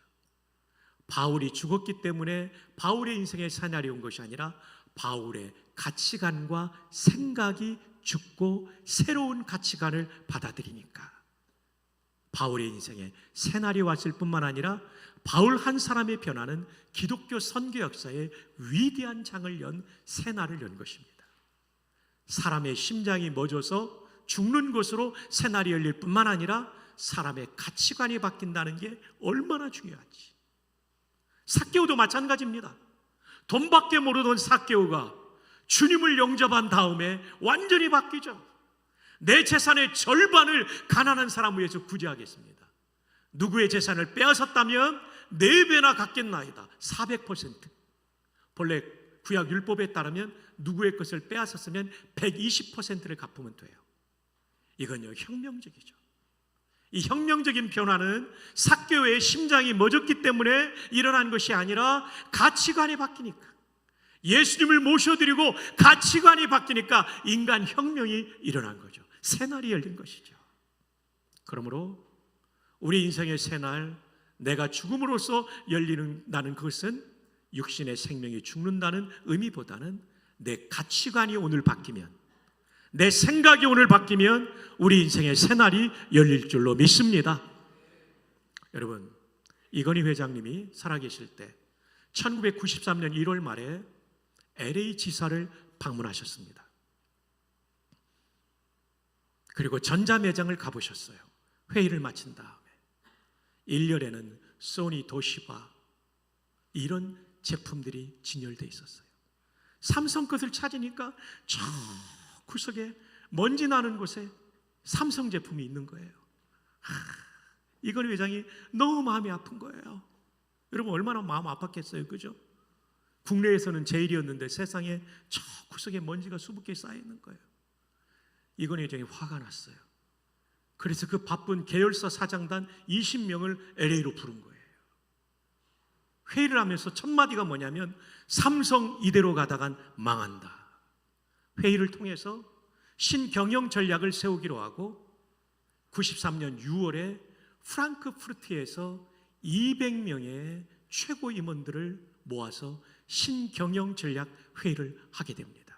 바울이 죽었기 때문에 바울의 인생에 새날이 온 것이 아니라 바울의 가치관과 생각이 죽고 새로운 가치관을 받아들이니까 바울의 인생에 새날이 왔을 뿐만 아니라 바울 한 사람의 변화는 기독교 선교 역사에 위대한 장을 연 새날을 연 것입니다. 사람의 심장이 멎어서 죽는 것으로 새날이 열릴 뿐만 아니라 사람의 가치관이 바뀐다는 게 얼마나 중요한지. 삭개오도 마찬가지입니다. 돈밖에 모르던 삭개오가 주님을 영접한 다음에 완전히 바뀌죠. 내 재산의 절반을 가난한 사람 위해서 구제하겠습니다. 누구의 재산을 빼앗았다면 4배나 갚겠나이다. 400%. 본래 구약 율법에 따르면 누구의 것을 빼앗았으면 120%를 갚으면 돼요. 이건요, 혁명적이죠. 이 혁명적인 변화는 삭개오의 심장이 멎었기 때문에 일어난 것이 아니라 가치관이 바뀌니까, 예수님을 모셔드리고 가치관이 바뀌니까 인간 혁명이 일어난 거죠. 새날이 열린 것이죠. 그러므로 우리 인생의 새날, 내가 죽음으로써 열리는다는 것은 육신의 생명이 죽는다는 의미보다는 내 가치관이 오늘 바뀌면, 내 생각이 오늘 바뀌면 우리 인생의 새날이 열릴 줄로 믿습니다. 여러분, 이건희 회장님이 살아계실 때 1993년 1월 말에 LA 지사를 방문하셨습니다. 그리고 전자매장을 가보셨어요. 회의를 마친 다음에 1열에는 소니, 도시바 이런 제품들이 진열되어 있었어요. 삼성 것을 찾으니까 저 구석에 먼지 나는 곳에 삼성 제품이 있는 거예요. 이건희 회장이 너무 마음이 아픈 거예요. 여러분, 얼마나 마음 아팠겠어요, 그죠? 국내에서는 제일이었는데 세상에 저 구석에 먼지가 수북게 쌓여 있는 거예요. 이건희 회장이 화가 났어요. 그래서 그 바쁜 계열사 사장단 20명을 LA로 부른 거예요. 회의를 하면서 첫 마디가 뭐냐면 삼성 이대로 가다간 망한다. 회의를 통해서 신경영 전략을 세우기로 하고 93년 6월에 프랑크푸르트에서 200명의 최고 임원들을 모아서 신경영 전략 회의를 하게 됩니다.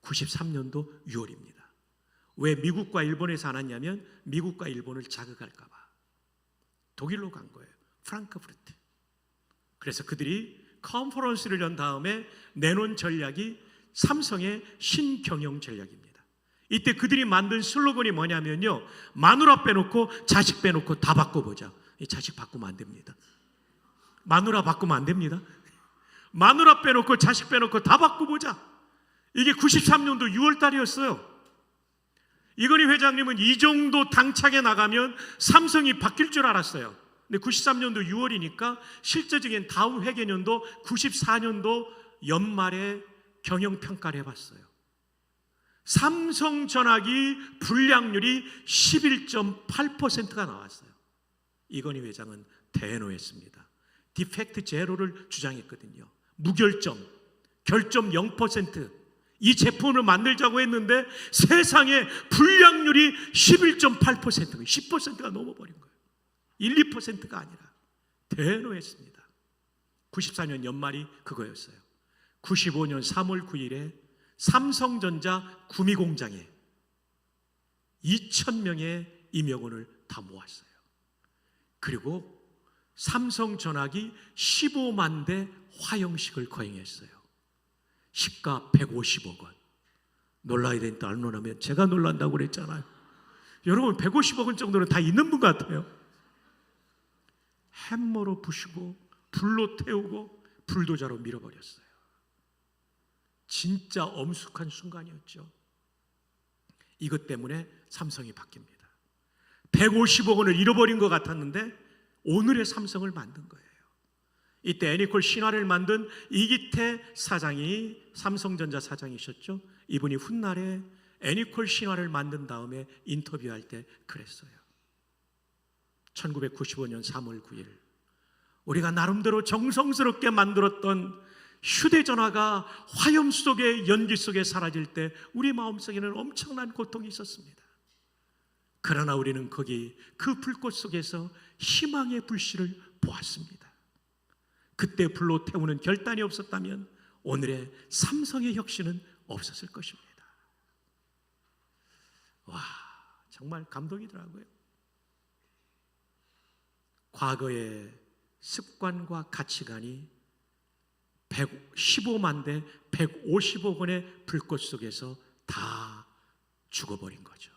93년도 6월입니다. 왜 미국과 일본에서 안 왔냐면 미국과 일본을 자극할까 봐 독일로 간 거예요. 프랑크푸르트. 그래서 그들이 컨퍼런스를 연 다음에 내놓은 전략이 삼성의 신경영 전략입니다. 이때 그들이 만든 슬로건이 뭐냐면요, 마누라 빼놓고 자식 빼놓고 다 바꿔보자. 이 자식 바꾸면 안 됩니다. 마누라 바꾸면 안 됩니다. 마누라 빼놓고 자식 빼놓고 다 바꿔보자. 이게 93년도 6월 달이었어요. 이건희 회장님은 이 정도 당차게 나가면 삼성이 바뀔 줄 알았어요. 근데 93년도 6월이니까 실제적인 다음 회계년도 94년도 연말에 경영평가를 해봤어요. 삼성전화기 불량률이 11.8%가 나왔어요. 이건희 회장은 대노했습니다. 디펙트 제로를 주장했거든요. 무결점, 결점 0%. 이 제품을 만들자고 했는데 세상에 불량률이 11.8%, 10%가 넘어버린 거예요. 1, 2%가 아니라 대노했습니다. 94년 연말이 그거였어요. 95년 3월 9일에 삼성전자 구미공장에 2,000명의 임직원을 다 모았어요. 그리고 삼성전화기 15만 대 화형식을 거행했어요. 시가 150억 원. 놀라야 되는데 안 놀라면 제가 놀란다고 그랬잖아요. 여러분 150억 원 정도는 다 있는 분 같아요. 햄머로 부수고 불로 태우고 불도저로 밀어버렸어요. 진짜 엄숙한 순간이었죠. 이것 때문에 삼성이 바뀝니다. 150억 원을 잃어버린 것 같았는데 오늘의 삼성을 만든 거예요. 이때 애니콜 신화를 만든 이기태 사장이 삼성전자 사장이셨죠. 이분이 훗날에 애니콜 신화를 만든 다음에 인터뷰할 때 그랬어요. 1995년 3월 9일 우리가 나름대로 정성스럽게 만들었던 휴대전화가 화염 속에 연기 속에 사라질 때 우리 마음속에는 엄청난 고통이 있었습니다. 그러나 우리는 거기 그 불꽃 속에서 희망의 불씨를 보았습니다. 그때 불로 태우는 결단이 없었다면 오늘의 삼성의 혁신은 없었을 것입니다. 와, 정말 감동이더라고요. 과거의 습관과 가치관이 115만 대 150억 원의 불꽃 속에서 다 죽어버린 거죠.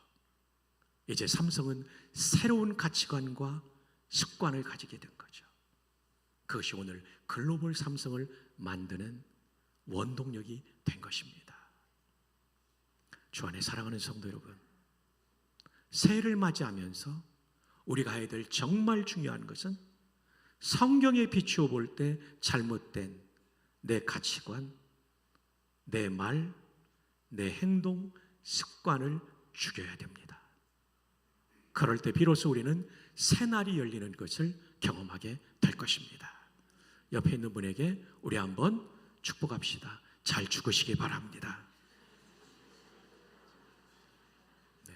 이제 삼성은 새로운 가치관과 습관을 가지게 된 거죠. 그것이 오늘 글로벌 삼성을 만드는 원동력이 된 것입니다. 주 안에 사랑하는 성도 여러분, 새해를 맞이하면서 우리가 해야 될 정말 중요한 것은 성경에 비추어 볼 때 잘못된 내 가치관, 내 말, 내 행동, 습관을 죽여야 됩니다. 그럴 때 비로소 우리는 새날이 열리는 것을 경험하게 될 것입니다. 옆에 있는 분에게 우리 한번 축복합시다. 잘 죽으시기 바랍니다. 네.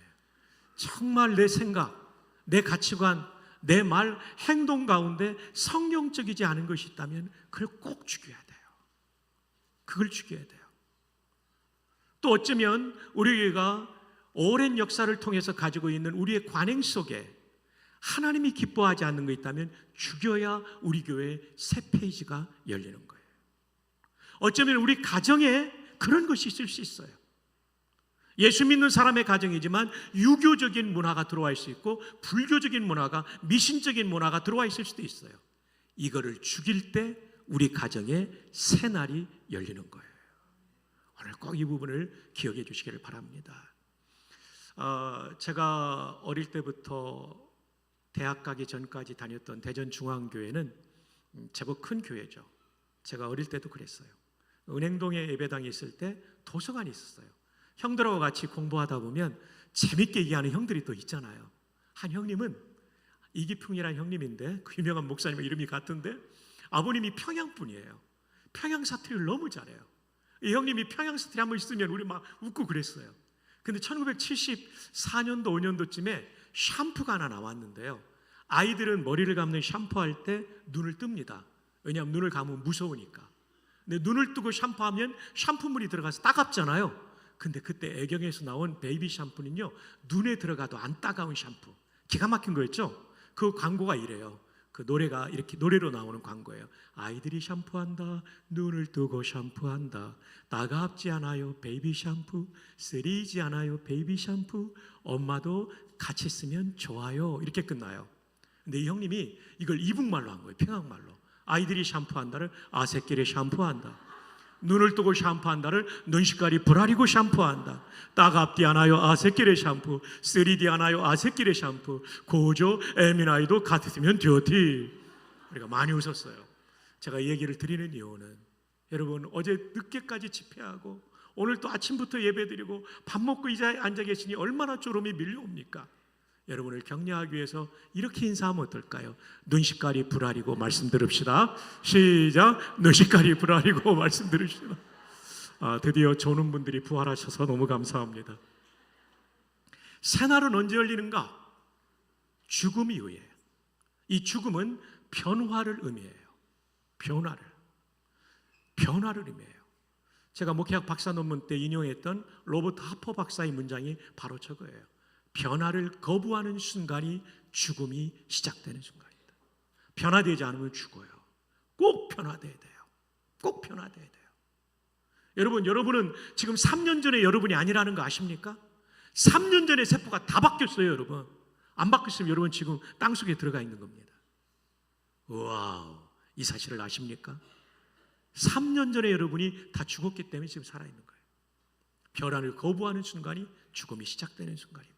정말 내 생각, 내 가치관, 내 말, 행동 가운데 성경적이지 않은 것이 있다면 그걸 꼭 죽여야 돼요. 그걸 죽여야 돼요. 또 어쩌면 우리 교회가 오랜 역사를 통해서 가지고 있는 우리의 관행 속에 하나님이 기뻐하지 않는 거 있다면 죽여야 우리 교회의 새 페이지가 열리는 거예요. 어쩌면 우리 가정에 그런 것이 있을 수 있어요. 예수 믿는 사람의 가정이지만 유교적인 문화가 들어와 있을 수 있고 불교적인 문화가, 미신적인 문화가 들어와 있을 수도 있어요. 이거를 죽일 때 우리 가정에 새 날이 열리는 거예요. 오늘 꼭 이 부분을 기억해 주시기를 바랍니다. 제가 어릴 때부터 대학 가기 전까지 다녔던 대전중앙교회는 제법 큰 교회죠. 제가 어릴 때도 그랬어요. 은행동에 예배당에 있을 때 도서관이 있었어요. 형들하고 같이 공부하다 보면 재밌게 얘기하는 형들이 또 있잖아요. 한 형님은 이기풍이라는 형님인데 그 유명한 목사님 이름이 같은데 아버님이 평양 분이에요. 평양 사투리를 너무 잘해요. 이 형님이 평양 사투리 한번 있으면 우리 막 웃고 그랬어요. 근데 1974년도 5년도쯤에 샴푸가 하나 나왔는데요. 아이들은 머리를 감는 샴푸할 때 눈을 뜹니다. 왜냐하면 눈을 감으면 무서우니까. 근데 눈을 뜨고 샴푸하면 샴푸물이 들어가서 따갑잖아요. 근데 그때 애경에서 나온 베이비 샴푸는요, 눈에 들어가도 안 따가운 샴푸. 기가 막힌 거였죠. 그 광고가 이래요. 그 노래가 이렇게 노래로 나오는 광고예요. 아이들이 샴푸한다, 눈을 뜨고 샴푸한다, 따갑지 않아요 베이비 샴푸, 쓰리지 않아요 베이비 샴푸, 엄마도 같이 쓰면 좋아요. 이렇게 끝나요. 근데 이 형님이 이걸 이북말로 한 거예요. 평양말로. 아이들이 샴푸한다를 아새끼리 샴푸한다, 눈을 뜨고 샴푸한다를 눈시깔이 불아리고 샴푸한다, 따갑디 않아요 아새끼리 샴푸, 쓰리디 않아요 아새끼리 샴푸, 고조 에미나이도 같이 쓰면 되었디. 우리가 많이 웃었어요. 제가 이 얘기를 드리는 이유는 여러분, 어제 늦게까지 집회하고 오늘 또 아침부터 예배드리고 밥 먹고 의자에 앉아 계시니 얼마나 졸음이 밀려옵니까? 여러분을 격려하기 위해서 이렇게 인사하면 어떨까요? 눈시깔이 불아리고 말씀 들읍시다. 시작. 눈시깔이 불아리고 말씀 들읍시다. 드디어 조는 분들이 부활하셔서 너무 감사합니다. 새날은 언제 열리는가? 죽음 이후에. 이 죽음은 변화를 의미해요. 변화를 의미해요. 제가 목회학 박사 논문 때 인용했던 로버트 하퍼 박사의 문장이 바로 저거예요. 변화를 거부하는 순간이 죽음이 시작되는 순간입니다. 변화되지 않으면 죽어요. 꼭 변화돼야 돼요. 꼭 변화돼야 돼요. 여러분은 지금 3년 전에 여러분이 아니라는 거 아십니까? 3년 전에 세포가 다 바뀌었어요, 여러분. 안 바뀌었으면 여러분 지금 땅속에 들어가 있는 겁니다. 와우, 이 사실을 아십니까? 3년 전에 여러분이 다 죽었기 때문에 지금 살아있는 거예요. 변화를 거부하는 순간이 죽음이 시작되는 순간입니다.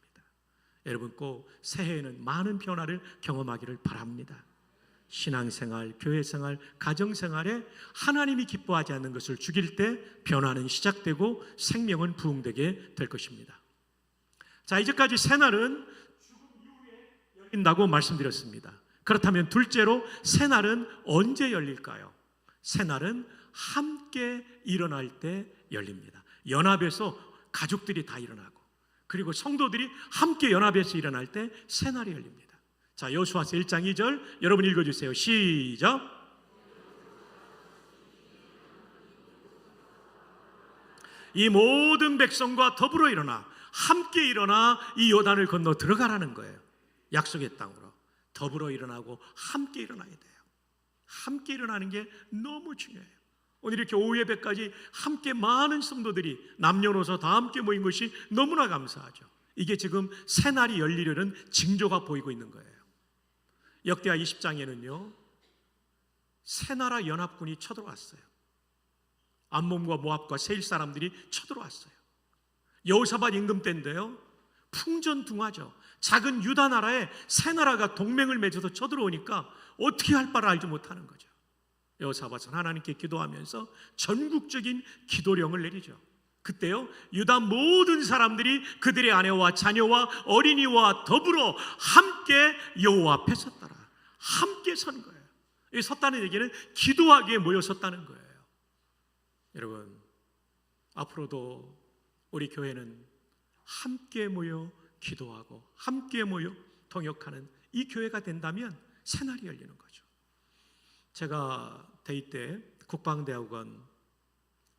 여러분 꼭 새해에는 많은 변화를 경험하기를 바랍니다. 신앙생활, 교회생활, 가정생활에 하나님이 기뻐하지 않는 것을 죽일 때 변화는 시작되고 생명은 부흥되게 될 것입니다. 자, 이제까지 새날은 죽음 이후에 열린다고 말씀드렸습니다. 그렇다면 둘째로 새날은 언제 열릴까요? 새날은 함께 일어날 때 열립니다. 연합해서 가족들이 다 일어나고, 그리고 성도들이 함께 연합해서 일어날 때 새날이 열립니다. 자, 여호수아서 1장 2절 여러분 읽어주세요. 시작. 이 모든 백성과 더불어 일어나, 함께 일어나 이 요단을 건너 들어가라는 거예요. 약속의 땅으로 더불어 일어나고 함께 일어나야 돼요. 함께 일어나는 게 너무 중요해요. 오늘 이렇게 오후 예배까지 함께 많은 성도들이 남녀노소 다 함께 모인 것이 너무나 감사하죠. 이게 지금 새날이 열리려는 징조가 보이고 있는 거예요. 역대하 20장에는요 새나라 연합군이 쳐들어왔어요. 암몬과 모압과 세일 사람들이 쳐들어왔어요. 여호사밧 임금 때인데요, 풍전등화죠. 작은 유다 나라에 새 나라가 동맹을 맺어서 쳐들어오니까 어떻게 할 바를 알지 못하는 거죠. 여호사밧은 하나님께 기도하면서 전국적인 기도령을 내리죠. 그때요 유다 모든 사람들이 그들의 아내와 자녀와 어린이와 더불어 함께 여호와 앞에 섰더라. 함께 선 거예요. 이 섰다는 얘기는 기도하기에 모여 섰다는 거예요. 여러분, 앞으로도 우리 교회는 함께 모여 기도하고 함께 모여 통역하는 이 교회가 된다면 새날이 열리는 거죠. 제가 대입 때 국방대학원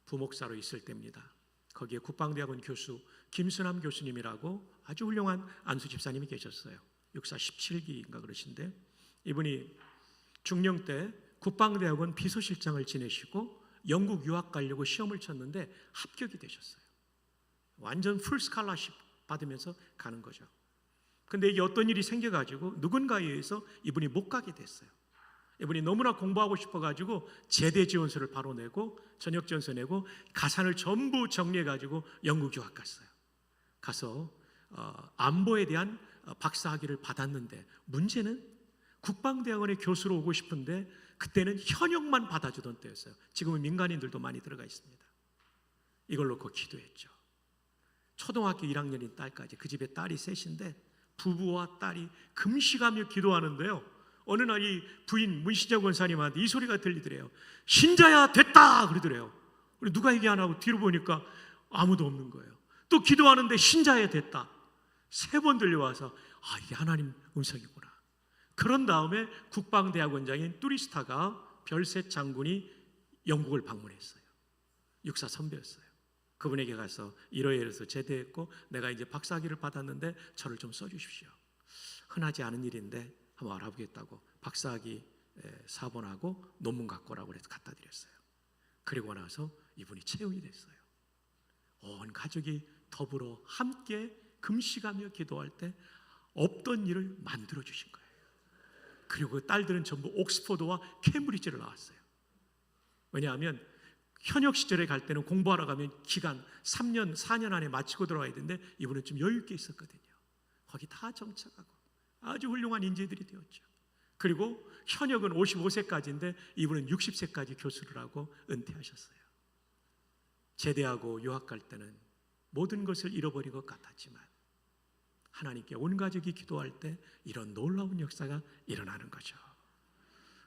부목사로 있을 때입니다. 거기에 국방대학원 교수 김순함 교수님이라고 아주 훌륭한 안수 집사님이 계셨어요. 육사 17기인가 그러신데, 이분이 중령 때 국방대학원 비서실장을 지내시고 영국 유학 가려고 시험을 쳤는데 합격이 되셨어요. 완전 풀 스칼라십 받으면서 가는 거죠. 근데 이게 어떤 일이 생겨가지고 누군가에 의해서 이분이 못 가게 됐어요. 이분이 너무나 공부하고 싶어가지고 제대 지원서를 바로 내고 전역 지원서 내고 가산을 전부 정리해가지고 영국 유학 갔어요. 가서 안보에 대한 박사학위를 받았는데, 문제는 국방대학원의 교수로 오고 싶은데 그때는 현역만 받아주던 때였어요. 지금은 민간인들도 많이 들어가 있습니다. 이걸 놓고 기도했죠. 초등학교 1학년인 딸까지, 그 집에 딸이 셋인데 부부와 딸이 금식하며 기도하는데요, 어느 날 이 부인 문신재 권사님한테 이 소리가 들리더래요. 신자야 됐다 그러더래요. 우리 누가 얘기 안 하고 뒤로 보니까 아무도 없는 거예요. 또 기도하는데 신자야 됐다. 3번 들려와서 이게 하나님 음성이구나. 그런 다음에 국방대학원장인 뚜리스타가 별셋 장군이 영국을 방문했어요. 육사 선배였어요. 그분에게 가서 이러이러해서 제대했고 내가 이제 박사학위를 받았는데 저를 좀 써주십시오. 흔하지 않은 일인데 한번 알아보겠다고 박사학위 4번하고 논문 갖고 오라고 해서 갖다 드렸어요. 그리고 나서 이분이 채용이 됐어요. 온 가족이 더불어 함께 금식하며 기도할 때 없던 일을 만들어 주신 거예요. 그리고 딸들은 전부 옥스퍼드와 케임브리지를 나왔어요. 왜냐하면 현역 시절에 갈 때는 공부하러 가면 기간 3년, 4년 안에 마치고 들어가야 되는데 이분은 좀 여유 있게 있었거든요. 거기 다 정착하고 아주 훌륭한 인재들이 되었죠. 그리고 현역은 55세까지인데 이분은 60세까지 교수를 하고 은퇴하셨어요. 제대하고 유학 갈 때는 모든 것을 잃어버린 것 같았지만 하나님께 온 가족이 기도할 때 이런 놀라운 역사가 일어나는 거죠.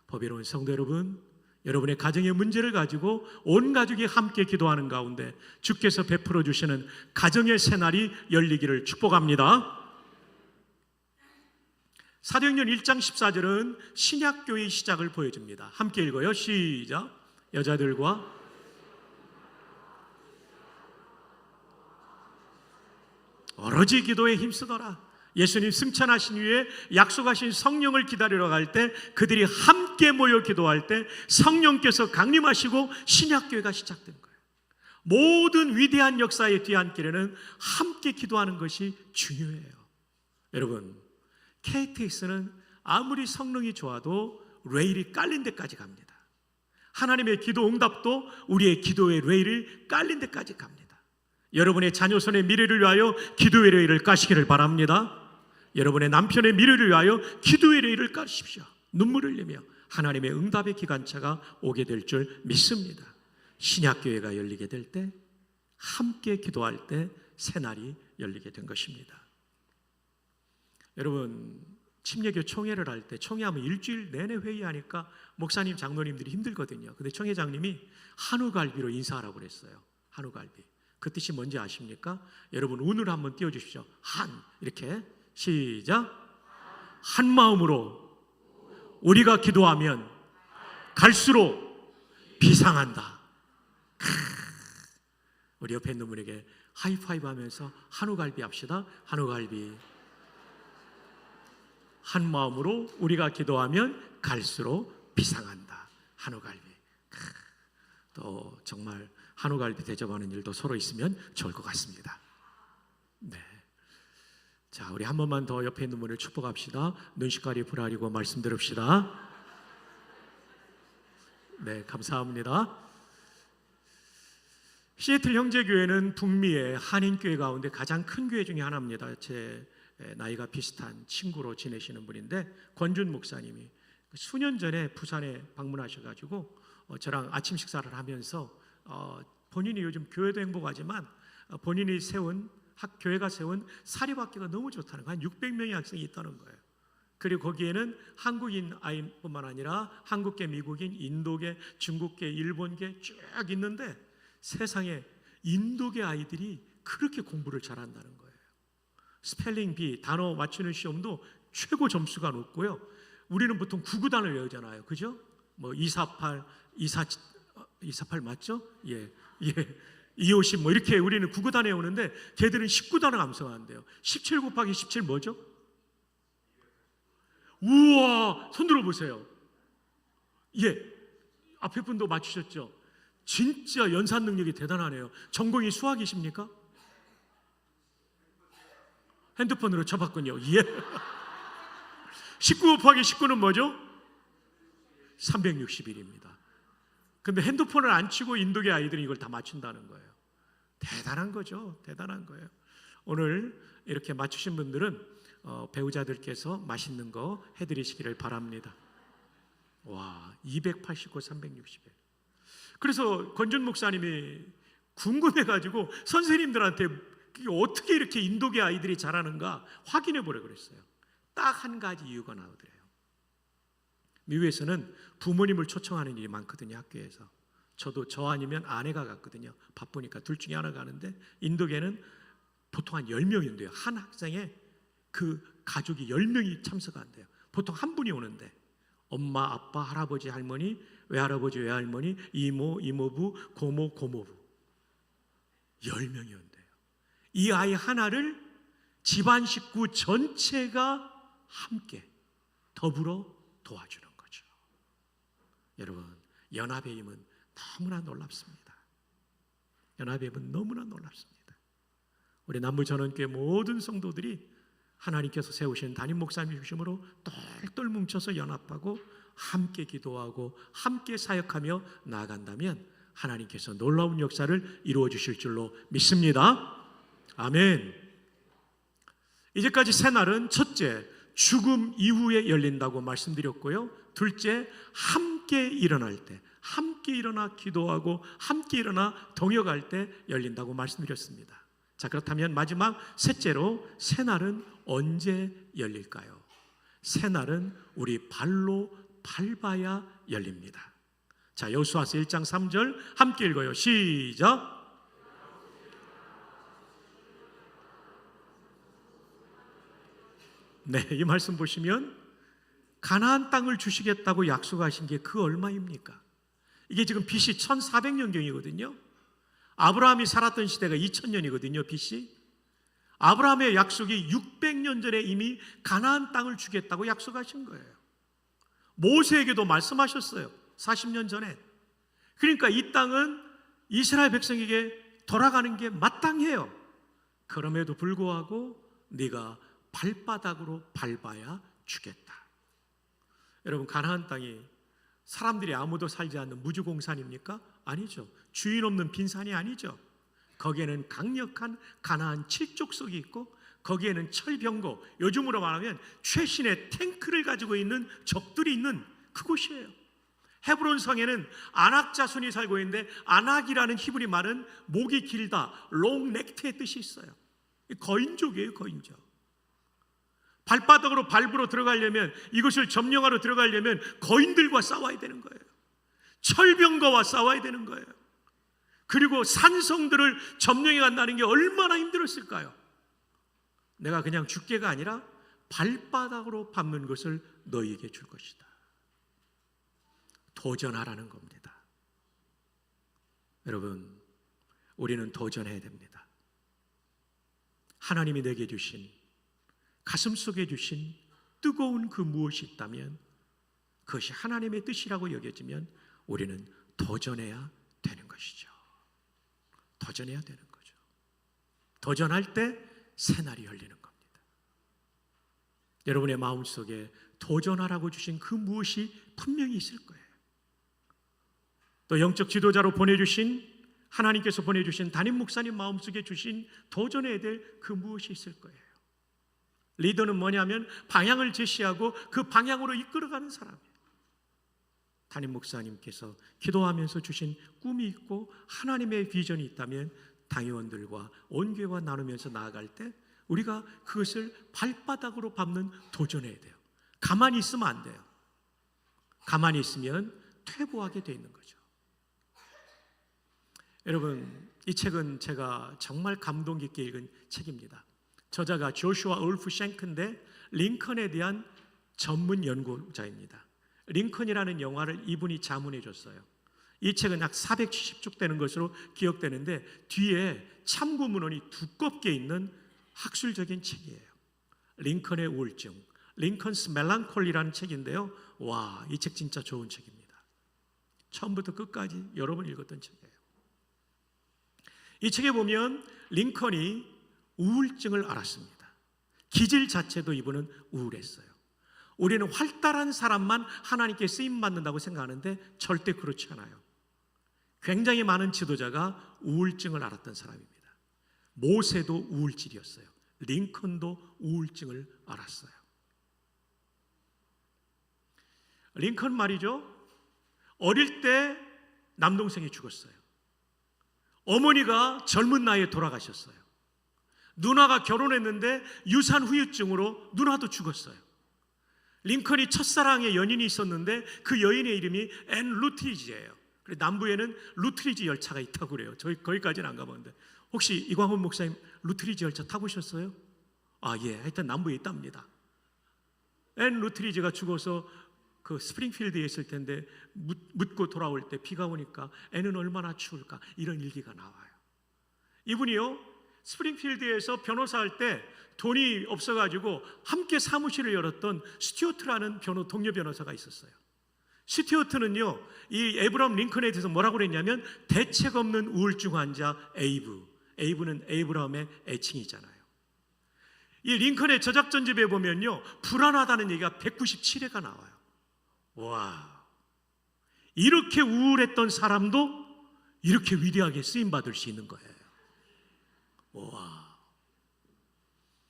보배로운 성도 여러분, 여러분의 가정의 문제를 가지고 온 가족이 함께 기도하는 가운데 주께서 베풀어 주시는 가정의 새날이 열리기를 축복합니다. 사도행전 1장 14절은 신약교회의 시작을 보여줍니다. 함께 읽어요. 시작. 여자들과 오로지 기도에 힘쓰더라. 예수님 승천하신 후에 약속하신 성령을 기다리러 갈 때 그들이 함께 모여 기도할 때 성령께서 강림하시고 신약교회가 시작된 거예요. 모든 위대한 역사의 뒤안길에는 함께 기도하는 것이 중요해요. 여러분, KTX는 아무리 성능이 좋아도 레일이 깔린 데까지 갑니다. 하나님의 기도 응답도 우리의 기도의 레일이 깔린 데까지 갑니다. 여러분의 자녀손의 미래를 위하여 기도의 레일을 까시기를 바랍니다. 여러분의 남편의 미래를 위하여 기도의 레일을 까십시오. 눈물을 흘리며 하나님의 응답의 기관차가 오게 될 줄 믿습니다. 신약교회가 열리게 될 때 함께 기도할 때 새날이 열리게 된 것입니다. 여러분, 침례교 총회를 할 때 총회하면 일주일 내내 회의하니까 목사님, 장로님들이 힘들거든요. 근데 총회장님이 한우갈비로 인사하라고 그랬어요. 한우갈비. 그 뜻이 뭔지 아십니까? 여러분 운을 한번 띄워주십시오. 한, 이렇게 시작. 한 마음으로 우리가 기도하면 갈수록 비상한다. 우리 옆에 있는 분에게 하이파이브 하면서 한우갈비 합시다. 한우갈비. 한 마음으로 우리가 기도하면 갈수록 비상한다. 한우갈비. 또 정말 한우갈비 대접하는 일도 서로 있으면 좋을 것 같습니다. 네. 자, 우리 한 번만 더 옆에 있는 분을 축복합시다. 눈시까리 부라리고 말씀 들읍시다. 네, 감사합니다. 시애틀 형제교회는 북미의 한인교회 가운데 가장 큰 교회 중에 하나입니다. 제 나이가 비슷한 친구로 지내시는 분인데 권준 목사님이 수년 전에 부산에 방문하셔가지고 저랑 아침 식사를 하면서 본인이 요즘 교회도 행복하지만 본인이 세운 교회가 세운 사립학교가 너무 좋다는 거예요. 한 600명의 학생이 있다는 거예요. 그리고 거기에는 한국인 아이뿐만 아니라 한국계, 미국인, 인도계, 중국계, 일본계 쭉 있는데 세상에 인도계 아이들이 그렇게 공부를 잘한다는 거예요. 스펠링 비, 단어 맞추는 시험도 최고 점수가 높고요. 우리는 보통 구구단을 외우잖아요. 그죠? 뭐 248, 248 맞죠? 예. 250 뭐 이렇게 우리는 구구단 외우는데 걔들은 19단을 암송한대요. 17 곱하기 17 뭐죠? 우와, 손 들어보세요. 예, 앞에 분도 맞추셨죠? 진짜 연산 능력이 대단하네요. 전공이 수학이십니까? 핸드폰으로 쳐봤군요. 예. 19 곱하기 19는 뭐죠? 361입니다. 근데 핸드폰을 안 치고 인도계 아이들이 이걸 다 맞춘다는 거예요. 대단한 거죠. 대단한 거예요. 오늘 이렇게 맞추신 분들은 배우자들께서 맛있는 거 해드리시기를 바랍니다. 와, 289, 361. 그래서 권준 목사님이 궁금해가지고 선생님들한테 어떻게 이렇게 인도계 아이들이 잘하는가 확인해 보라 그랬어요. 딱 한 가지 이유가 나오더래요. 미국에서는 부모님을 초청하는 일이 많거든요. 학교에서. 저도 저 아니면 아내가 갔거든요. 바쁘니까 둘 중에 하나 가는데 인도계는 보통 한 10명인데요. 한 학생에 그 가족이 10명이 참석한대요. 보통 한 분이 오는데 엄마, 아빠, 할아버지, 할머니, 외할아버지, 외할머니, 이모, 이모부, 고모, 고모부 10명이 온대요. 이 아이 하나를 집안 식구 전체가 함께 더불어 도와주는 거죠. 여러분, 연합의 힘은 너무나 놀랍습니다. 연합의 힘은 너무나 놀랍습니다. 우리 남부전원교회 모든 성도들이 하나님께서 세우신 담임 목사님 중심으로 똘똘 뭉쳐서 연합하고 함께 기도하고 함께 사역하며 나아간다면 하나님께서 놀라운 역사를 이루어 주실 줄로 믿습니다. 아멘. 이제까지 새날은 첫째, 죽음 이후에 열린다고 말씀드렸고요. 둘째, 함께 일어날 때, 함께 일어나 기도하고 함께 일어나 동역할 때 열린다고 말씀드렸습니다. 자, 그렇다면 마지막 셋째로 새날은 언제 열릴까요? 새날은 우리 발로 밟아야 열립니다. 자, 여호수아서 1장 3절 함께 읽어요. 시작. 네, 이 말씀 보시면 가나안 땅을 주시겠다고 약속하신 게 그 얼마입니까? 이게 지금 BC 1400년경이거든요. 아브라함이 살았던 시대가 2000년이거든요. BC. 아브라함의 약속이 600년 전에 이미 가나안 땅을 주겠다고 약속하신 거예요. 모세에게도 말씀하셨어요. 40년 전에. 그러니까 이 땅은 이스라엘 백성에게 돌아가는 게 마땅해요. 그럼에도 불구하고 네가 발바닥으로 밟아야 주겠다. 여러분, 가나안 땅이 사람들이 아무도 살지 않는 무주공산입니까? 아니죠. 주인 없는 빈산이 아니죠. 거기에는 강력한 가나안 칠족석이 있고 거기에는 철병거, 요즘으로 말하면 최신의 탱크를 가지고 있는 적들이 있는 그곳이에요. 헤브론 성에는 아낙 자손이 살고 있는데 아낙이라는 히브리 말은 목이 길다, 롱 넥트의 뜻이 있어요. 거인족이에요, 거인족. 발바닥으로 밟으러 들어가려면, 이것을 점령하러 들어가려면 거인들과 싸워야 되는 거예요. 철병거와 싸워야 되는 거예요. 그리고 산성들을 점령해 간다는 게 얼마나 힘들었을까요? 내가 그냥 죽게가 아니라 발바닥으로 밟는 것을 너희에게 줄 것이다. 도전하라는 겁니다. 여러분, 우리는 도전해야 됩니다. 하나님이 내게 주신, 가슴 속에 주신 뜨거운 그 무엇이 있다면 그것이 하나님의 뜻이라고 여겨지면 우리는 도전해야 되는 것이죠. 도전해야 되는 거죠. 도전할 때 새날이 열리는 겁니다. 여러분의 마음속에 도전하라고 주신 그 무엇이 분명히 있을 거예요. 또 영적 지도자로 보내주신, 하나님께서 보내주신 담임 목사님 마음속에 주신 도전해야 될 그 무엇이 있을 거예요. 리더는 뭐냐면 방향을 제시하고 그 방향으로 이끌어가는 사람이에요. 담임 목사님께서 기도하면서 주신 꿈이 있고 하나님의 비전이 있다면 당회원들과 온 교회와 나누면서 나아갈 때 우리가 그것을 발바닥으로 밟는 도전해야 돼요. 가만히 있으면 안 돼요. 가만히 있으면 퇴보하게 돼 있는 거죠. 여러분, 이 책은 제가 정말 감동 깊게 읽은 책입니다. 저자가 조슈아 울프 쉔크인데 링컨에 대한 전문 연구자입니다. 링컨이라는 영화를 이분이 자문해 줬어요. 이 책은 약 470쪽 되는 것으로 기억되는데 뒤에 참고 문헌이 두껍게 있는 학술적인 책이에요. 링컨의 우울증, 링컨스 멜랑콜리라는 책인데요. 와, 이 책 진짜 좋은 책입니다. 처음부터 끝까지 여러 번 읽었던 책이에요. 이 책에 보면 링컨이 우울증을 앓았습니다. 기질 자체도 이분은 우울했어요. 우리는 활달한 사람만 하나님께 쓰임받는다고 생각하는데 절대 그렇지 않아요. 굉장히 많은 지도자가 우울증을 앓았던 사람입니다. 모세도 우울증이었어요. 링컨도 우울증을 앓았어요. 링컨 말이죠, 어릴 때 남동생이 죽었어요. 어머니가 젊은 나이에 돌아가셨어요. 누나가 결혼했는데 유산 후유증으로 누나도 죽었어요. 링컨이 첫사랑의 연인이 있었는데 그 여인의 이름이 앤 루트리지예요. 남부에는 루트리지 열차가 있다고 그래요. 저희 거기까지는 안 가봤는데 혹시 이광훈 목사님 루트리지 열차 타보셨어요? 아, 예. 하여튼 남부에 있답니다. 앤 루트리지가 죽어서 그 스프링필드에 있을 텐데 묻고 돌아올 때 비가 오니까 앤은 얼마나 추울까, 이런 일기가 나와요. 이분이요, 스프링필드에서 변호사 할 때 돈이 없어가지고 함께 사무실을 열었던 스튜어트라는 동료 변호사가 있었어요. 스튜어트는요, 이 에이브럼 링컨에 대해서 뭐라고 그랬냐면 대책 없는 우울증 환자 에이브는 에이브럼의 애칭이잖아요. 이 링컨의 저작전집에 보면요, 불안하다는 얘기가 197회가 나와요. 와, 이렇게 우울했던 사람도 이렇게 위대하게 쓰임받을 수 있는 거예요. 와,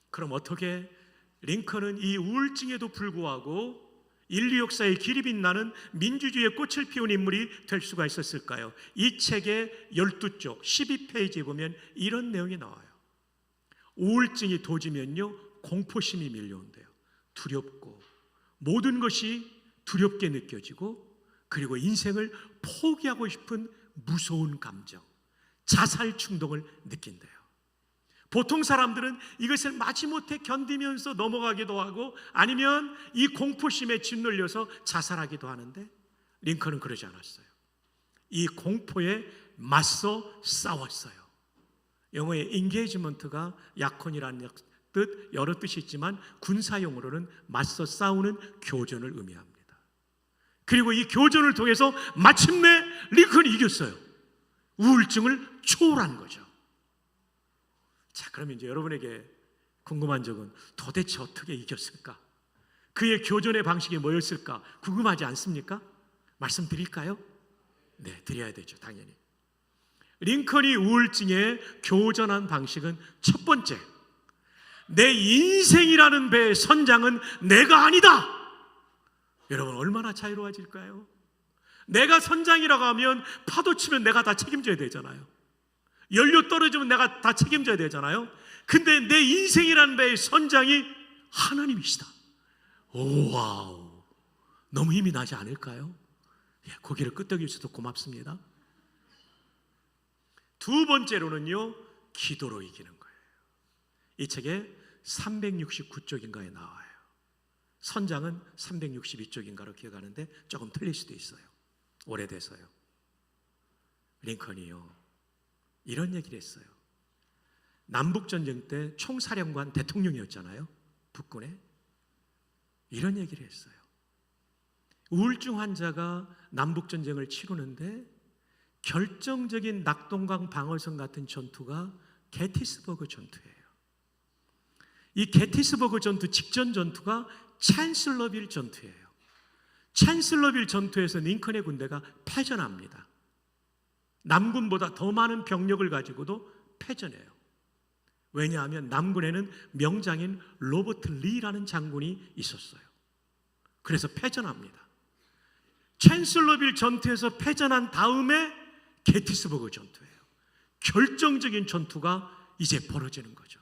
그럼 어떻게 링컨은 이 우울증에도 불구하고 인류 역사의 길이 빛나는 민주주의의 꽃을 피운 인물이 될 수가 있었을까요? 이 책의 12쪽 12페이지에 보면 이런 내용이 나와요. 우울증이 도지면요, 공포심이 밀려온대요. 두렵고 모든 것이 두렵게 느껴지고, 그리고 인생을 포기하고 싶은 무서운 감정, 자살 충동을 느낀대요. 보통 사람들은 이것을 마지못해 견디면서 넘어가기도 하고, 아니면 이 공포심에 짓눌려서 자살하기도 하는데, 링컨은 그러지 않았어요. 이 공포에 맞서 싸웠어요. 영어의 engagement가 약혼이라는 뜻, 여러 뜻이 있지만 군사용어로는 맞서 싸우는 교전을 의미합니다. 그리고 이 교전을 통해서 마침내 링컨이 이겼어요. 우울증을 초월한 거죠. 자, 그러면 이제 여러분에게 궁금한 적은 도대체 어떻게 이겼을까? 그의 교전의 방식이 뭐였을까? 궁금하지 않습니까? 말씀드릴까요? 네, 드려야 되죠, 당연히. 링컨이 우울증에 교전한 방식은 첫 번째, 내 인생이라는 배의 선장은 내가 아니다. 여러분, 얼마나 자유로워질까요? 내가 선장이라고 하면 파도 치면 내가 다 책임져야 되잖아요. 연료 떨어지면 내가 다 책임져야 되잖아요. 근데 내 인생이라는 배의 선장이 하나님이시다. 오, 와우, 너무 힘이 나지 않을까요? 예, 고개를 끄덕여 주셔서 고맙습니다. 두 번째로는요, 기도로 이기는 거예요. 이 책에 369쪽인가에 나와요. 선장은 362쪽인가로 기억하는데 조금 틀릴 수도 있어요. 오래돼서요. 링컨이요, 이런 얘기를 했어요. 남북전쟁 때 총사령관 대통령이었잖아요, 북군에. 이런 얘기를 했어요. 우울증 환자가 남북전쟁을 치르는데 결정적인 낙동강 방어선 같은 전투가 게티스버그 전투예요. 이 게티스버그 전투 직전 전투가 찬슬러빌 전투예요. 찬슬러빌 전투에서 링컨의 군대가 패전합니다. 남군보다 더 많은 병력을 가지고도 패전해요. 왜냐하면 남군에는 명장인 로버트 리라는 장군이 있었어요. 그래서 패전합니다. 찬슬러빌 전투에서 패전한 다음에 게티스버그 전투예요. 결정적인 전투가 이제 벌어지는 거죠.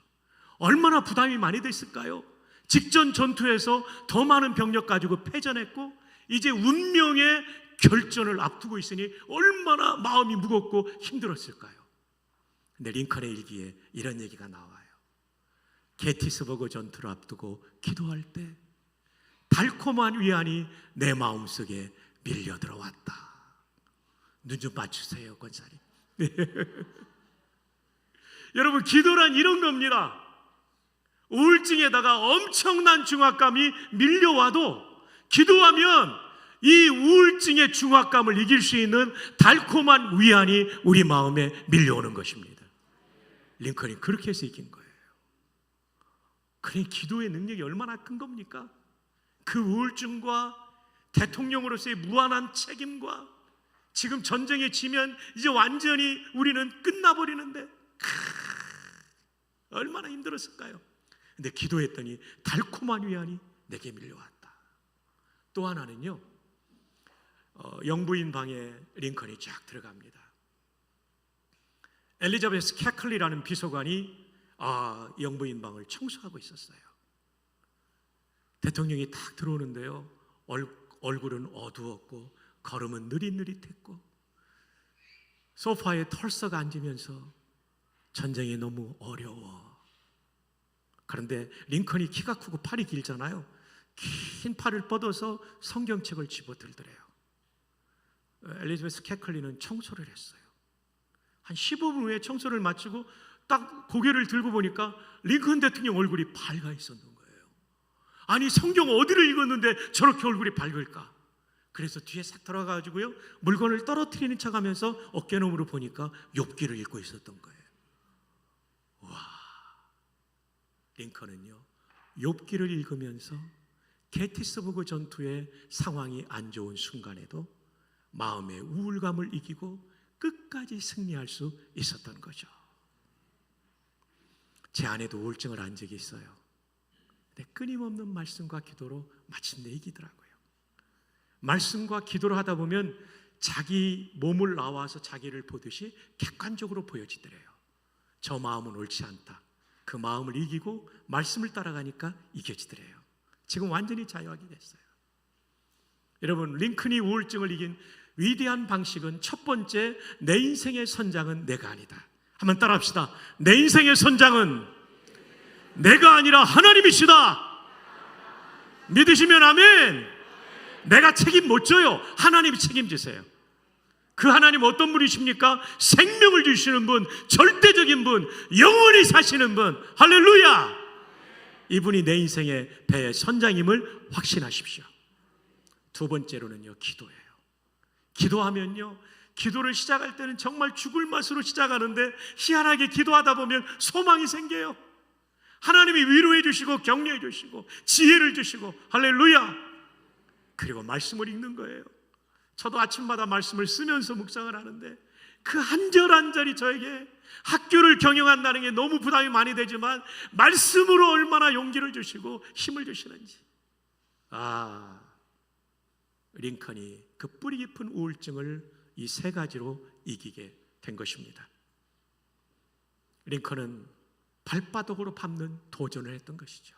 얼마나 부담이 많이 됐을까요? 직전 전투에서 더 많은 병력 가지고 패전했고, 이제 운명의 결전을 앞두고 있으니 얼마나 마음이 무겁고 힘들었을까요? 근데 링컨의 일기에 이런 얘기가 나와요. 게티스버그 전투를 앞두고 기도할 때 달콤한 위안이 내 마음속에 밀려 들어왔다. 눈 좀 맞추세요, 권사님. 여러분, 기도란 이런 겁니다. 우울증에다가 엄청난 중압감이 밀려와도 기도하면 이 우울증의 중압감을 이길 수 있는 달콤한 위안이 우리 마음에 밀려오는 것입니다. 링컨이 그렇게 해서 이긴 거예요. 그래, 기도의 능력이 얼마나 큰 겁니까? 그 우울증과 대통령으로서의 무한한 책임과 지금 전쟁에 지면 이제 완전히 우리는 끝나버리는데 얼마나 힘들었을까요? 근데 기도했더니 달콤한 위안이 내게 밀려왔다. 또 하나는요, 영부인 방에 링컨이 쫙 들어갑니다. 엘리자베스 캐클리라는 비서관이 영부인 방을 청소하고 있었어요. 대통령이 딱 들어오는데요, 얼굴은 어두웠고 걸음은 느릿느릿했고 소파에 털썩 앉으면서 전쟁이 너무 어려워. 그런데 링컨이 키가 크고 팔이 길잖아요. 긴 팔을 뻗어서 성경책을 집어들더래요. 엘리자베스 캐클리는 청소를 했어요. 한 15분 후에 청소를 마치고 딱 고개를 들고 보니까 링컨 대통령 얼굴이 밝아 있었는 거예요. 아니, 성경 어디를 읽었는데 저렇게 얼굴이 밝을까? 그래서 뒤에 싹 들어가가지고요, 물건을 떨어뜨리는 척하면서 어깨너머로 보니까 욥기를 읽고 있었던 거예요. 와, 링컨은요 욥기를 읽으면서 게티스버그 전투의 상황이 안 좋은 순간에도 마음의 우울감을 이기고 끝까지 승리할 수 있었던 거죠. 제 아내도 우울증을 안 적이 있어요. 근데 끊임없는 말씀과 기도로 마침내 이기더라고요. 말씀과 기도를 하다 보면 자기 몸을 나와서 자기를 보듯이 객관적으로 보여지더래요. 저 마음은 옳지 않다. 그 마음을 이기고 말씀을 따라가니까 이겨지더래요. 지금 완전히 자유하게 됐어요. 여러분, 링컨이 우울증을 이긴 위대한 방식은 첫 번째, 내 인생의 선장은 내가 아니다. 한번 따라합시다. 내 인생의 선장은 내가 아니라 하나님이시다. 믿으시면 아멘. 내가 책임 못 져요. 하나님이 책임지세요. 그 하나님 어떤 분이십니까? 생명을 주시는 분, 절대적인 분, 영원히 사시는 분. 할렐루야. 이분이 내 인생의 배의 선장임을 확신하십시오. 두 번째로는요, 기도예요. 기도하면요, 기도를 시작할 때는 정말 죽을 맛으로 시작하는데 희한하게 기도하다 보면 소망이 생겨요. 하나님이 위로해 주시고 격려해 주시고 지혜를 주시고, 할렐루야. 그리고 말씀을 읽는 거예요. 저도 아침마다 말씀을 쓰면서 묵상을 하는데 그 한 절 한 절이 저에게 학교를 경영한다는 게 너무 부담이 많이 되지만 말씀으로 얼마나 용기를 주시고 힘을 주시는지. 링컨이 그 뿌리 깊은 우울증을 이 세 가지로 이기게 된 것입니다. 링컨은 발바닥으로 밟는 도전을 했던 것이죠.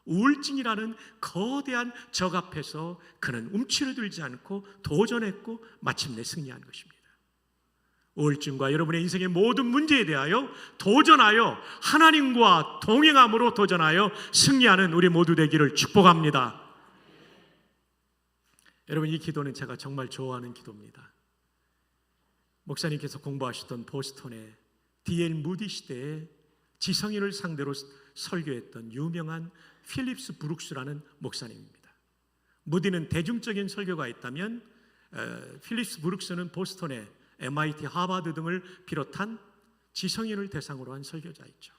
우울증이라는 거대한 적 앞에서 그는 움츠러들지 않고 도전했고 마침내 승리한 것입니다. 우울증과 여러분의 인생의 모든 문제에 대하여 도전하여 하나님과 동행함으로 도전하여 승리하는 우리 모두 되기를 축복합니다. 여러분, 이 기도는 제가 정말 좋아하는 기도입니다. 목사님께서 공부하셨던 보스턴의 D.L. 무디 시대에 지성인을 상대로 설교했던 유명한 필립스 브룩스라는 목사님입니다. 무디는 대중적인 설교가 있다면 필립스 브룩스는 보스턴의 MIT, 하버드 등을 비롯한 지성인을 대상으로 한 설교자였죠.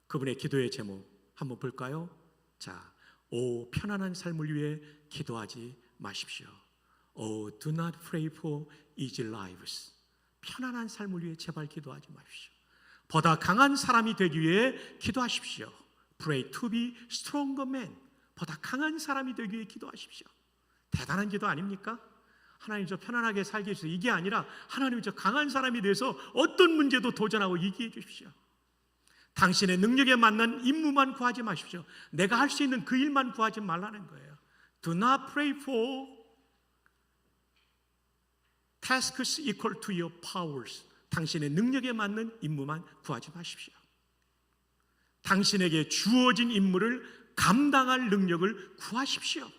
그분의 기도의 제목 한번 볼까요? 자, 오 편안한 삶을 위해 기도하지 마십시오. Oh, do not pray for easy lives. 편안한 삶을 위해 제발 기도하지 마십시오. 보다 강한 사람이 되기 위해 기도하십시오. Pray to be stronger man. 보다 강한 사람이 되기 위해 기도하십시오. 대단한 기도 아닙니까? 하나님, 저 편안하게 살기 위해서 이게 아니라 하나님, 저 강한 사람이 돼서 어떤 문제도 도전하고 이기해 주십시오. 당신의 능력에 맞는 임무만 구하지 마십시오. 내가 할 수 있는 그 일만 구하지 말라는 거예요. Do not pray for tasks equal to your powers. 당신의 능력에 맞는 임무만 구하지 마십시오. 당신에게 주어진 임무를 감당할 능력을 구하십시오.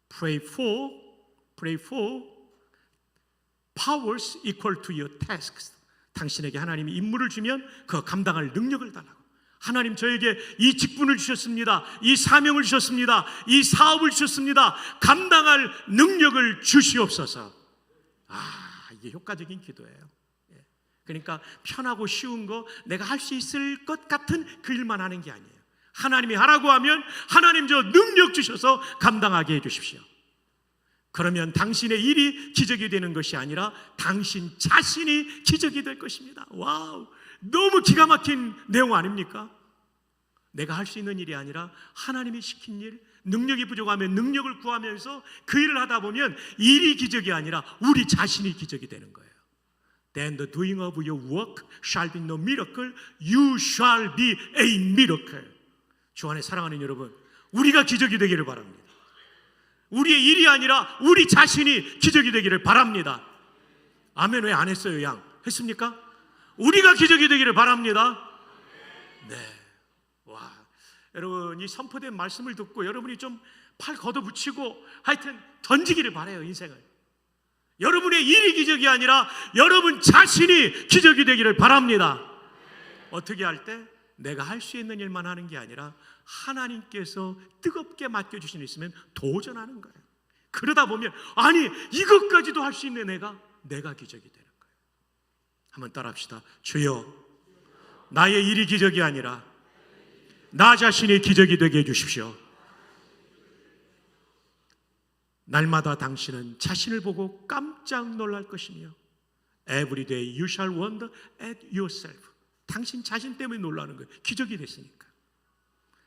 Pray for powers equal to your tasks. 당신에게 하나님이 임무를 주면 그 감당할 능력을 달라고. 하나님, 저에게 이 직분을 주셨습니다. 이 사명을 주셨습니다. 이 사업을 주셨습니다. 감당할 능력을 주시옵소서. 이게 효과적인 기도예요. 그러니까 편하고 쉬운 거, 내가 할 수 있을 것 같은 그 일만 하는 게 아니에요. 하나님이 하라고 하면 하나님, 저 능력 주셔서 감당하게 해주십시오. 그러면 당신의 일이 기적이 되는 것이 아니라 당신 자신이 기적이 될 것입니다. 와우, 너무 기가 막힌 내용 아닙니까? 내가 할 수 있는 일이 아니라 하나님이 시킨 일, 능력이 부족하면 능력을 구하면서 그 일을 하다 보면 일이 기적이 아니라 우리 자신이 기적이 되는 거예요. Then the doing of your work shall be no miracle, you shall be a miracle. 주 안에 사랑하는 여러분, 우리가 기적이 되기를 바랍니다. 우리의 일이 아니라 우리 자신이 기적이 되기를 바랍니다. 아멘. 왜 안 했어요, 양? 했습니까? 우리가 기적이 되기를 바랍니다. 네. 와, 여러분 이 선포된 말씀을 듣고 여러분이 좀 팔 걷어붙이고 하여튼 던지기를 바라요. 인생을. 여러분의 일이 기적이 아니라 여러분 자신이 기적이 되기를 바랍니다. 어떻게 할 때? 내가 할 수 있는 일만 하는 게 아니라 하나님께서 뜨겁게 맡겨주신 일 있으면 도전하는 거예요. 그러다 보면 아니 이것까지도 할 수 있는 내가 기적이 되는 거예요. 한번 따라합시다. 주여, 나의 일이 기적이 아니라 나 자신이 기적이 되게 해주십시오. 날마다 당신은 자신을 보고 깜짝 놀랄 것이며 Every day you shall wonder at yourself. 당신 자신 때문에 놀라는 거예요. 기적이 됐으니까.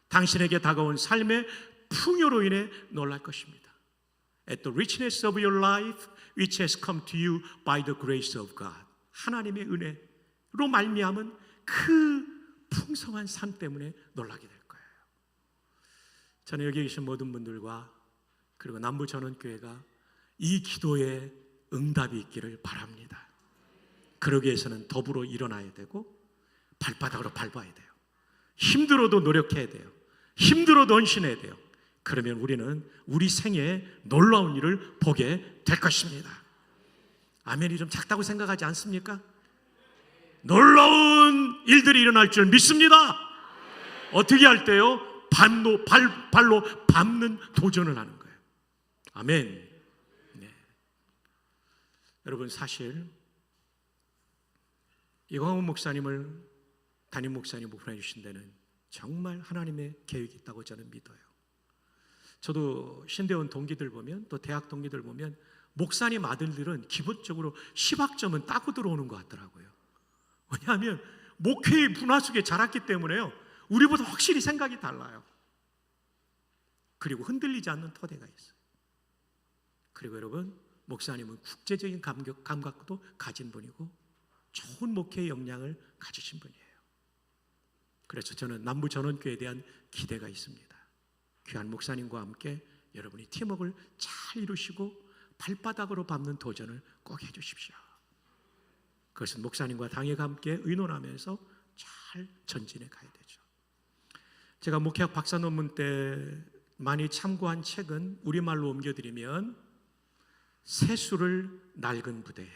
당신에게 다가온 삶의 풍요로 인해 놀랄 것입니다. At the richness of your life which has come to you by the grace of God. 하나님의 은혜로 말미암은 그 풍성한 삶 때문에 놀라게 될 거예요. 저는 여기 계신 모든 분들과 그리고 남부전원교회가 이 기도에 응답이 있기를 바랍니다. 그러기 위해서는 더불어 일어나야 되고 발바닥으로 밟아야 돼요. 힘들어도 노력해야 돼요. 힘들어도 헌신해야 돼요. 그러면 우리는 우리 생애에 놀라운 일을 보게 될 것입니다. 아멘이 좀 작다고 생각하지 않습니까? 놀라운 일들이 일어날 줄 믿습니다. 어떻게 할 때요? 발로 밟는 도전을 하는 거예요. 아멘. 네. 여러분 사실 이광훈 목사님을 담임 목사님으로 보내주신 데는 정말 하나님의 계획이 있다고 저는 믿어요. 저도 신대원 동기들 보면 또 대학 동기들 보면 목사님 아들들은 기본적으로 10학점은 따고 들어오는 것 같더라고요. 왜냐하면 목회의 문화 속에 자랐기 때문에요. 우리보다 확실히 생각이 달라요. 그리고 흔들리지 않는 토대가 있어요. 그리고 여러분 목사님은 국제적인 감각도 가진 분이고 좋은 목회의 역량을 가지신 분이에요. 그래서 저는 남부전원교회에 대한 기대가 있습니다. 귀한 목사님과 함께 여러분이 팀워크를 잘 이루시고 발바닥으로 밟는 도전을 꼭 해주십시오. 그것은 목사님과 당회가 함께 의논하면서 잘 전진해 가야 되죠. 제가 목회학 박사 논문 때 많이 참고한 책은 우리말로 옮겨드리면 새술을 낡은 부대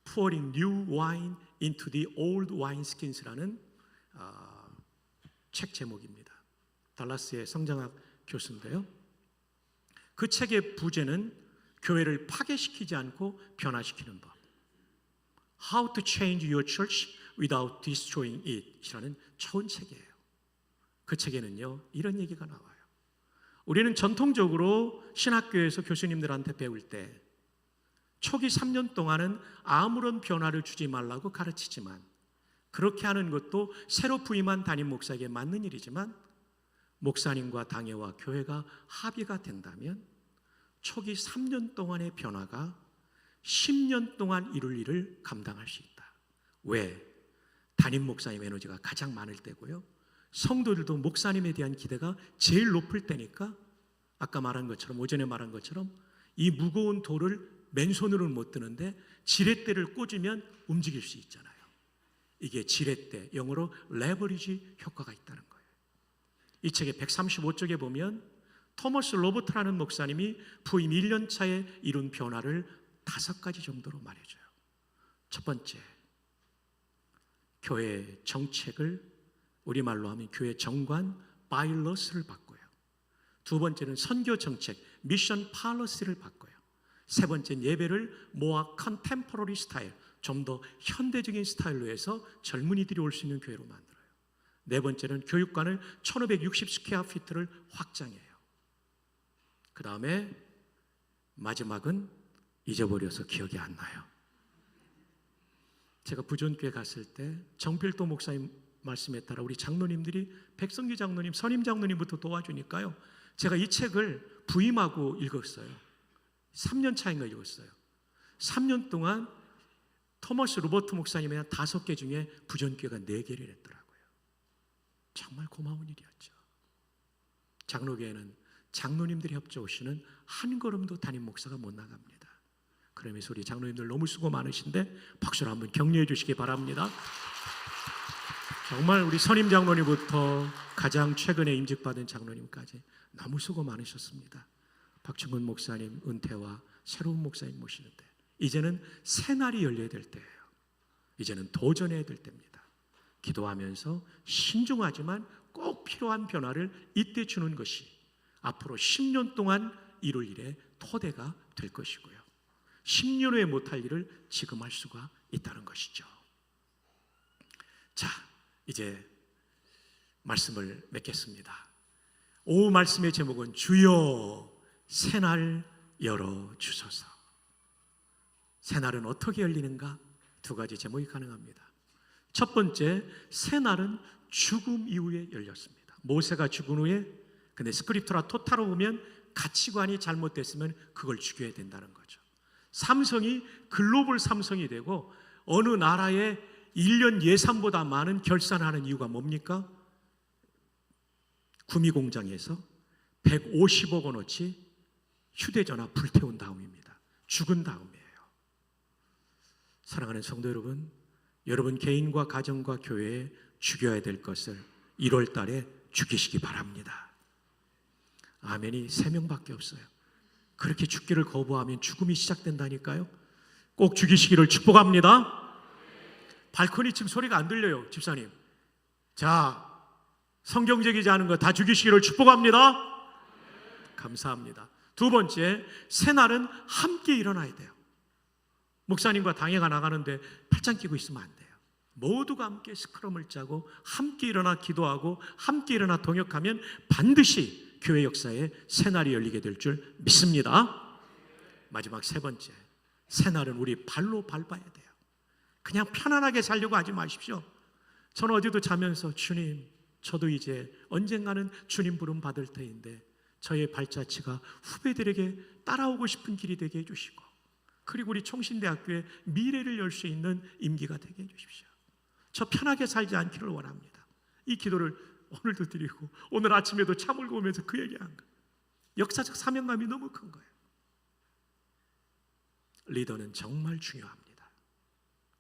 Pouring New Wine into the Old Wineskins 라는 책 제목입니다. 달라스의 성장학 교수인데요. 그 책의 부제는 교회를 파괴시키지 않고 변화시키는 법, How to change your church without destroying it 이라는 좋은 책이에요. 그 책에는요 이런 얘기가 나와요. 우리는 전통적으로 신학교에서 교수님들한테 배울 때 초기 3년 동안은 아무런 변화를 주지 말라고 가르치지만 그렇게 하는 것도 새로 부임한 담임 목사에게 맞는 일이지만 목사님과 당회와 교회가 합의가 된다면 초기 3년 동안의 변화가 10년 동안 이룰 일을 감당할 수 있다. 왜? 담임 목사님 에너지가 가장 많을 때고요. 성도들도 목사님에 대한 기대가 제일 높을 때니까 아까 말한 것처럼 오전에 말한 것처럼 이 무거운 돌을 맨손으로는 못 드는데 지렛대를 꽂으면 움직일 수 있잖아요. 이게 지렛대, 영어로 레버리지 효과가 있다는 거예요. 이 책의 135쪽에 보면 토머스 로버트라는 목사님이 부임 1년 차에 이룬 변화를 5가지 정도로 말해줘요. 첫 번째, 교회 정책을 우리말로 하면 교회 정관 바이러스를 바꿔요. 두 번째는 선교 정책 미션 팔러시를 바꿔요. 세 번째는 예배를 모아 컨템포러리 스타일, 좀 더 현대적인 스타일로 해서 젊은이들이 올 수 있는 교회로 만들어요. 네 번째는 교육관을 1560 스퀘어 피트를 확장해요. 그 다음에 마지막은 잊어버려서 기억이 안 나요. 제가 부전교회 갔을 때 정필도 목사님 말씀에 따라 우리 장로님들이 백성기 장로님, 선임 장로님부터 도와주니까요. 제가 이 책을 부임하고 읽었어요. 3년 차인가 읽었어요. 3년 동안 토머스 로버트 목사님의 5개 중에 부전교회가 4개를 했더라고요. 정말 고마운 일이었죠. 장로교회는 장로님들이 협조하시는 한 걸음도 담임 목사가 못 나갑니다. 그러면서 우리 장로님들 너무 수고 많으신데 박수로 한번 격려해 주시기 바랍니다. 정말 우리 선임 장로님부터 가장 최근에 임직받은 장로님까지 너무 수고 많으셨습니다. 박충근 목사님 은퇴와 새로운 목사님 모시는데 이제는 새 날이 열려야 될 때예요. 이제는 도전해야 될 때입니다. 기도하면서 신중하지만 꼭 필요한 변화를 이때 주는 것이 앞으로 10년 동안 이룰 일의 토대가 될 것이고요. 10년 후에 못할 일을 지금 할 수가 있다는 것이죠. 자, 이제 말씀을 맺겠습니다. 오후 말씀의 제목은 주여 새날 열어주소서. 새날은 어떻게 열리는가? 두 가지 제목이 가능합니다. 첫 번째, 새날은 죽음 이후에 열렸습니다. 모세가 죽은 후에, 근데 스크립트라 토타로 보면 가치관이 잘못됐으면 그걸 죽여야 된다는 거죠. 삼성이 글로벌 삼성이 되고 어느 나라의 1년 예산보다 많은 결산하는 이유가 뭡니까? 구미공장에서 150억 원어치 휴대전화 불태운 다음입니다. 죽은 다음이에요. 사랑하는 성도 여러분, 여러분 개인과 가정과 교회에 죽여야 될 것을 1월 달에 죽이시기 바랍니다. 아멘이 3명밖에 없어요. 그렇게 죽기를 거부하면 죽음이 시작된다니까요. 꼭 죽이시기를 축복합니다. 발코니 지금 소리가 안 들려요, 집사님. 자, 성경적이지 않은 거 다 죽이시기를 축복합니다. 감사합니다. 두 번째, 새날은 함께 일어나야 돼요. 목사님과 당회가 나가는데 팔짱 끼고 있으면 안 돼요. 모두가 함께 스크럼을 짜고 함께 일어나 기도하고 함께 일어나 동역하면 반드시 교회 역사에 새날이 열리게 될 줄 믿습니다. 마지막 세 번째, 새날은 우리 발로 밟아야 돼요. 그냥 편안하게 살려고 하지 마십시오. 저는 어제도 자면서 주님, 저도 이제 언젠가는 주님 부름 받을 터인데 저의 발자취가 후배들에게 따라오고 싶은 길이 되게 해주시고, 그리고 우리 총신대학교에 미래를 열 수 있는 임기가 되게 해주십시오. 저 편하게 살지 않기를 원합니다. 이 기도를 오늘도 드리고 오늘 아침에도 차 몰고 오면서 그 얘기한 거예요. 역사적 사명감이 너무 큰 거예요. 리더는 정말 중요합니다.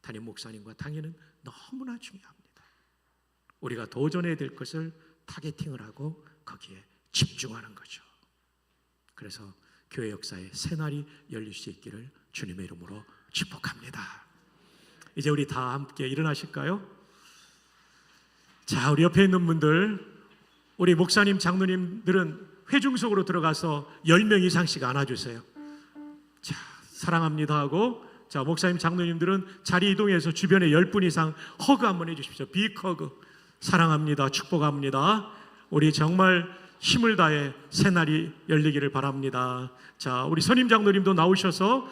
담임 목사님과 당회는 너무나 중요합니다. 우리가 도전해야 될 것을 타겟팅을 하고 거기에 집중하는 거죠. 그래서 교회 역사에 새날이 열릴 수 있기를 주님의 이름으로 축복합니다. 이제 우리 다 함께 일어나실까요? 자, 우리 옆에 있는 분들, 우리 목사님, 장로님들은 회중 속으로 들어가서 10명 이상씩 안아주세요. 자, 사랑합니다 하고, 자, 목사님, 장로님들은 자리 이동해서 주변에 10분 이상 허그 한번 해주십시오. 빅허그. 사랑합니다. 축복합니다. 우리 정말 힘을 다해 새날이 열리기를 바랍니다. 자, 우리 선임 장로님도 나오셔서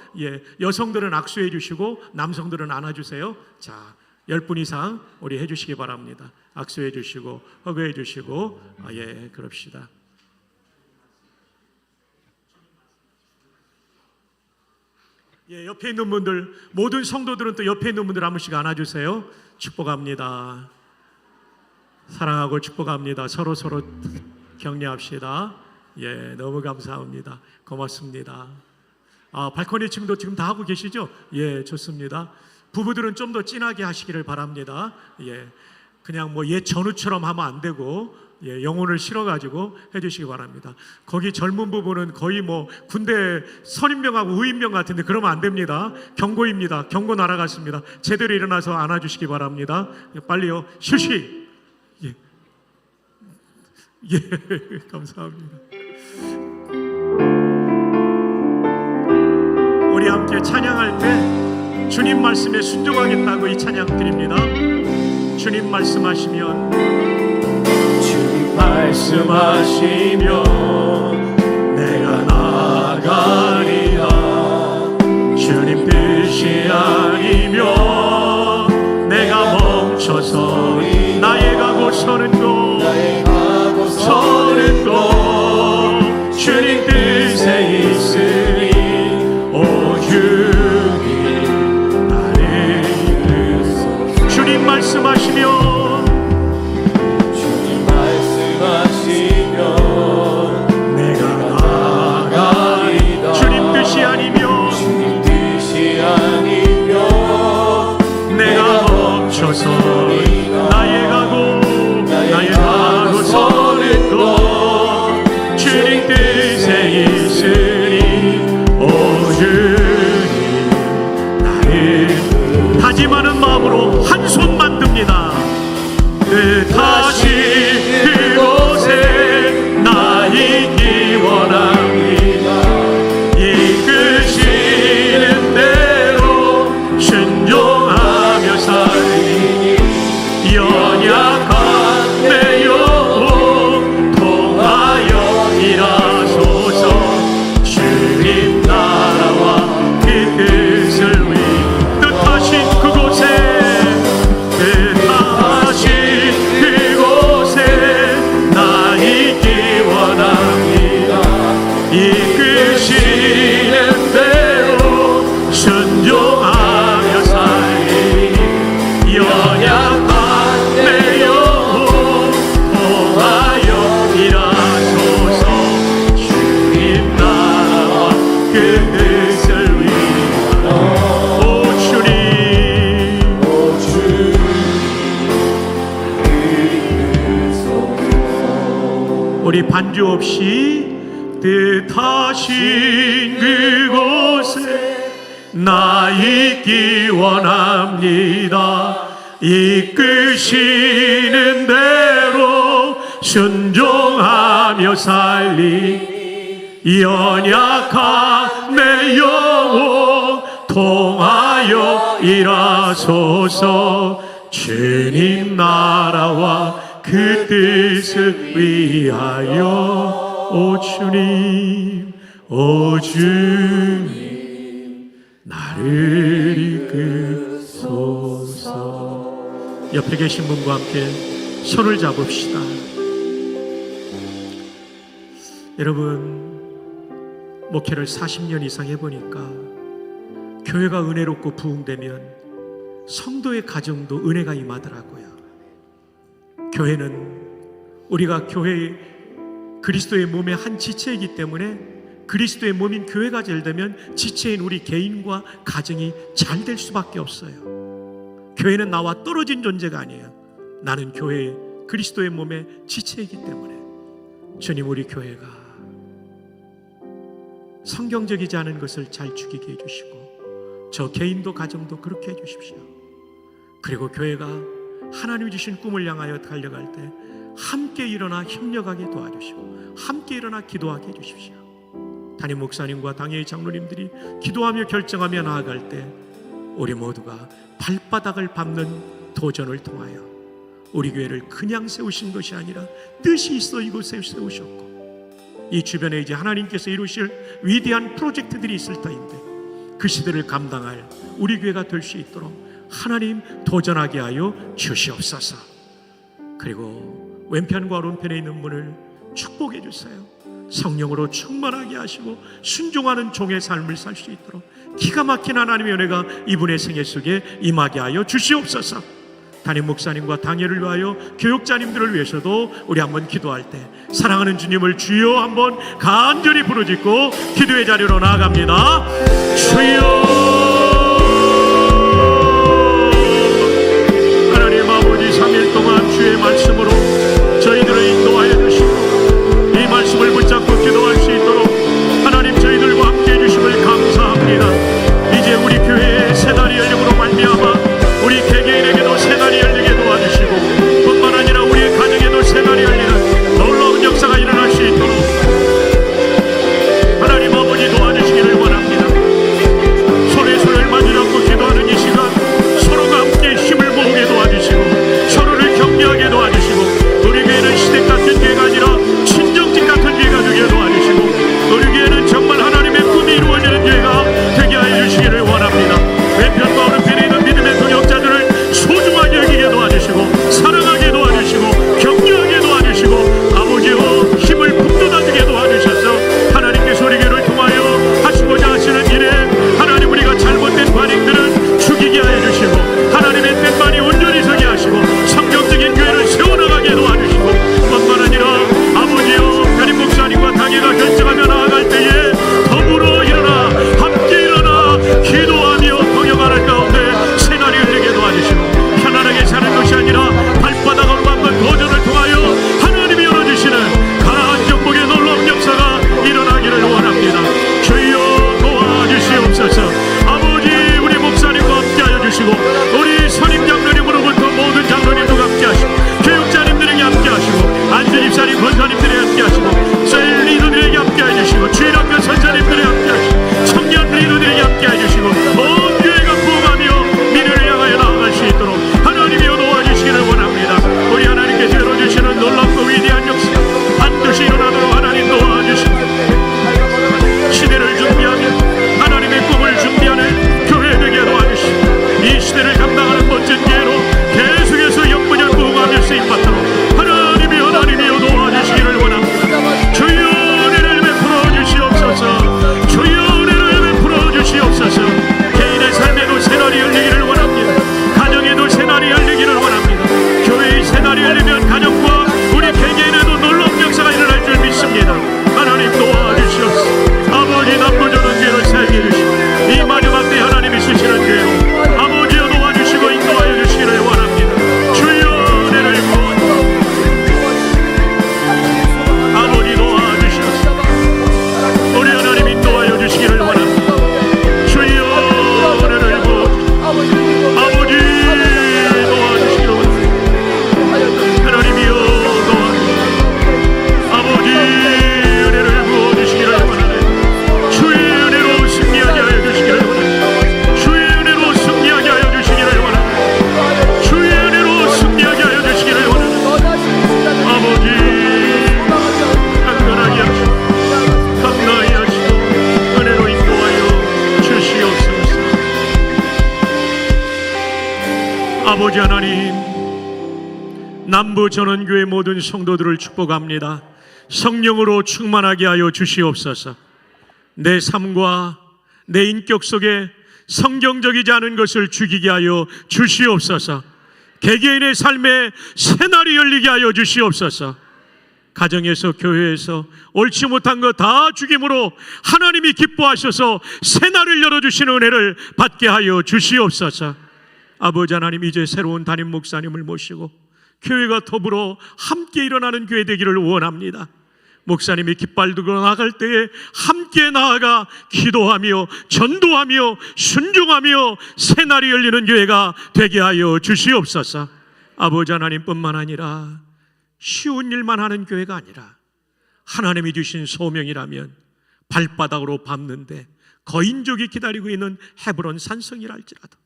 여성들은 악수해 주시고 남성들은 안아주세요. 자, 10분 이상 우리 해주시기 바랍니다. 악수해 주시고 허그해 주시고 그럽시다. 옆에 있는 분들, 모든 성도들은 또 옆에 있는 분들 한 분씩 안아주세요. 축복합니다. 사랑하고 축복합니다. 서로 격려합시다. 너무 감사합니다. 고맙습니다. 발코니 층도 지금 다 하고 계시죠? 좋습니다. 부부들은 좀 더 진하게 하시기를 바랍니다. 그냥 옛 전우처럼 하면 안 되고 영혼을 실어가지고 해주시기 바랍니다. 거기 젊은 부부는 거의 군대 선임병하고 의인병 같은데 그러면 안 됩니다. 경고입니다. 경고 날아갔습니다. 제대로 일어나서 안아주시기 바랍니다. 빨리요. 실시. 감사합니다. 우리 함께 찬양할 때 주님 말씀에 순종하겠다고 이 찬양 드립니다. 주님 말씀하시면, 주님 말씀하시면 내가 나아가리라. 주님 뜻이 아니면 내가 멈춰서리. 나의 가고 서는 곳 주님 뜻에 있으니 오 주님 나를 이끄소서. 주님 말씀하시면 다시 그곳에 나 있기 원합니다. 이끄시는 대로 순종하며 살리니 연약한 내 영혼 통하여 일하소서. 주님 나라와 그 뜻을 위해 뜻하신 그곳에 나 있기 원합니다. 이끄시는 대로 순종하며 살리니 연약한 내 영혼 통하여 일하소서. 주님 나라와 그 뜻을 위하여 오 주님 우리 반주 없이 뜻하신 그곳에 나 있기 원합니다. 이끄시는 대로 순종하며 살리 연약한 내 영혼 통하여 일하소서. 주님 나라와 그 뜻을 위하여 오 주님 오 주님 나를 이끄소서. 옆에 계신 분과 함께 손을 잡읍시다. 여러분 목회를 40년 이상 해보니까 교회가 은혜롭고 부흥되면 성도의 가정도 은혜가 임하더라고요. 교회는 우리가 교회 그리스도의 몸의 한 지체이기 때문에 그리스도의 몸인 교회가 잘 되면 지체인 우리 개인과 가정이 잘 될 수밖에 없어요. 교회는 나와 떨어진 존재가 아니에요. 나는 교회의 그리스도의 몸의 지체이기 때문에 주님 우리 교회가 성경적이지 않은 것을 잘 죽이게 해주시고 저 개인도 가정도 그렇게 해주십시오. 그리고 교회가 하나님이 주신 꿈을 향하여 달려갈 때 함께 일어나 협력하게 도와주시고 함께 일어나 기도하게 해주십시오. 담임 목사님과 당회의 장로님들이 기도하며 결정하며 나아갈 때 우리 모두가 발바닥을 밟는 도전을 통하여 우리 교회를 그냥 세우신 것이 아니라 뜻이 있어 이곳에 세우셨고 이 주변에 이제 하나님께서 이루실 위대한 프로젝트들이 있을 터인데 그 시대를 감당할 우리 교회가 될 수 있도록 하나님 도전하게 하여 주시옵소서. 그리고 왼편과 오른편에 있는 분을 축복해 주세요. 성령으로 충만하게 하시고 순종하는 종의 삶을 살 수 있도록 기가 막힌 하나님의 은혜가 이분의 생애 속에 임하게 하여 주시옵소서. 담임 목사님과 당회를 위하여 교육자님들을 위해서도 우리 한번 기도할 때 사랑하는 주님을 주여 한번 간절히 부르짖고 기도의 자리로 나아갑니다. 주여 하나님 아버지 3일 동안 주의 말씀으로 저희들을 인도하여 주시고 이 말씀을 붙잡고 기도할 수 있도록 하나님 저희들과 함께 해주심을 감사합니다. 이제 우리 교회의 새날이 열림으로 말미암아 우리 개개인에게도 새날이 열리게 도와주시고 뿐만 아니라 우리의 가정에도 새날이 열리는 놀라운 역사가 일어날 수 있도록 하나님 아버지 도와주시기를 원합니다. 손에 아버지 하나님, 남부 전원교회 모든 성도들을 축복합니다. 성령으로 충만하게 하여 주시옵소서. 내 삶과 내 인격 속에 성경적이지 않은 것을 죽이게 하여 주시옵소서. 개개인의 삶에 새날이 열리게 하여 주시옵소서. 가정에서 교회에서 옳지 못한 것 다 죽임으로 하나님이 기뻐하셔서 새날을 열어주시는 은혜를 받게 하여 주시옵소서. 아버지 하나님, 이제 새로운 담임 목사님을 모시고 교회가 더불어 함께 일어나는 교회 되기를 원합니다. 목사님이 깃발 들고 나갈 때에 함께 나아가 기도하며 전도하며 순종하며 새날이 열리는 교회가 되게 하여 주시옵소서. 아버지 하나님뿐만 아니라 쉬운 일만 하는 교회가 아니라 하나님이 주신 소명이라면 발바닥으로 밟는데 거인족이 기다리고 있는 헤브론 산성이랄지라도,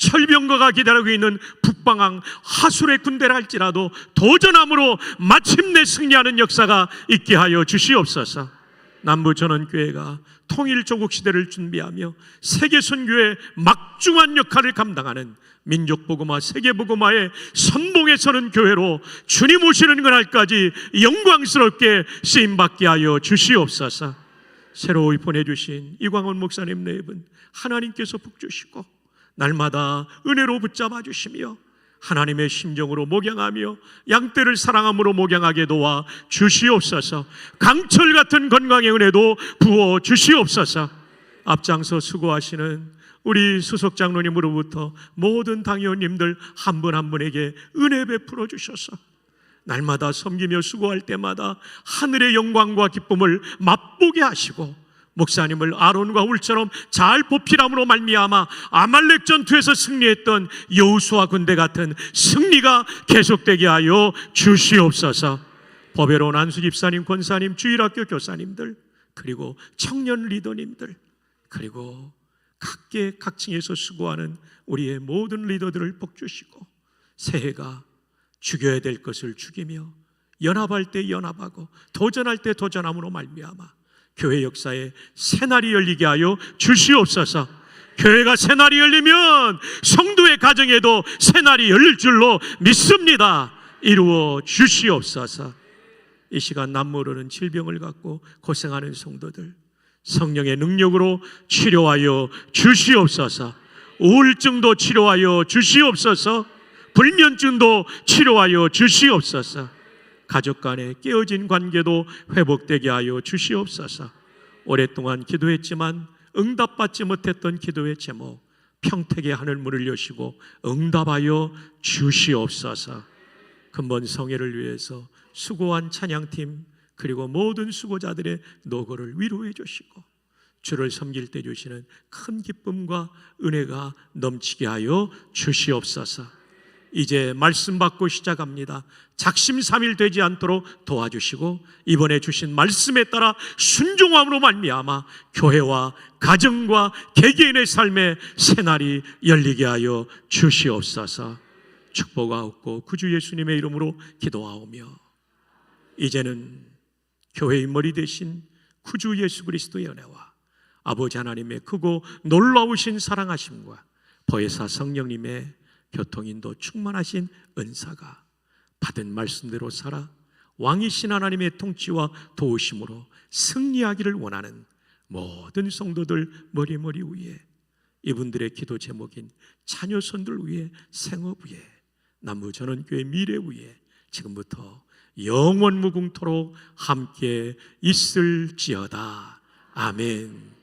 철병거가 기다리고 있는 북방왕 하술의 군대라 할지라도 도전함으로 마침내 승리하는 역사가 있게 하여 주시옵소서. 남부전원교회가 통일조국 시대를 준비하며 세계선교의 막중한 역할을 감당하는 민족복음화, 세계복음화의 선봉에 서는 교회로 주님 오시는 그날까지 영광스럽게 쓰임받게 하여 주시옵소서. 새로이 보내주신 이광원 목사님 네 분 하나님께서 복주시고 날마다 은혜로 붙잡아 주시며 하나님의 심정으로 목양하며 양떼를 사랑함으로 목양하게 도와 주시옵소서. 강철 같은 건강의 은혜도 부어 주시옵소서. 앞장서 수고하시는 우리 수석 장로님으로부터 모든 당회원님들 한 분 한 분에게 은혜 베풀어 주셔서 날마다 섬기며 수고할 때마다 하늘의 영광과 기쁨을 맛보게 하시고, 목사님을 아론과 울처럼 잘 보필함으로 말미암아 아말렉 전투에서 승리했던 여호수아 군대 같은 승리가 계속되게 하여 주시옵소서. 법외로운 안수 집사님, 권사님, 주일학교 교사님들, 그리고 청년 리더님들, 그리고 각계 각층에서 수고하는 우리의 모든 리더들을 복주시고, 새해가 죽여야 될 것을 죽이며 연합할 때 연합하고 도전할 때 도전함으로 말미암아 교회 역사에 새날이 열리게 하여 주시옵소서. 교회가 새날이 열리면 성도의 가정에도 새날이 열릴 줄로 믿습니다. 이루어 주시옵소서. 이 시간 남모르는 질병을 갖고 고생하는 성도들 성령의 능력으로 치료하여 주시옵소서. 우울증도 치료하여 주시옵소서. 불면증도 치료하여 주시옵소서. 가족 간의 깨어진 관계도 회복되게 하여 주시옵소서. 오랫동안 기도했지만 응답받지 못했던 기도의 제목, 평택의 하늘문을 여시고 응답하여 주시옵소서. 근본 성회를 위해서 수고한 찬양팀, 그리고 모든 수고자들의 노고를 위로해 주시고 주를 섬길 때 주시는 큰 기쁨과 은혜가 넘치게 하여 주시옵소서. 이제 말씀 받고 시작합니다. 작심삼일 되지 않도록 도와주시고 이번에 주신 말씀에 따라 순종함으로 말미암아 교회와 가정과 개개인의 삶에 새날이 열리게 하여 주시옵소서. 축복하옵고 구주 예수님의 이름으로 기도하오며, 이제는 교회의 머리 되신 구주 예수 그리스도의 은혜와 아버지 하나님의 크고 놀라우신 사랑하심과 보혜사 성령님의 교통인도 충만하신 은사가 받은 말씀대로 살아 왕이신 하나님의 통치와 도우심으로 승리하기를 원하는 모든 성도들 머리 위에, 이분들의 기도 제목인 자녀손들 위에, 생업 위에, 남부전원교회 미래 위에 지금부터 영원 무궁토록 함께 있을지어다. 아멘.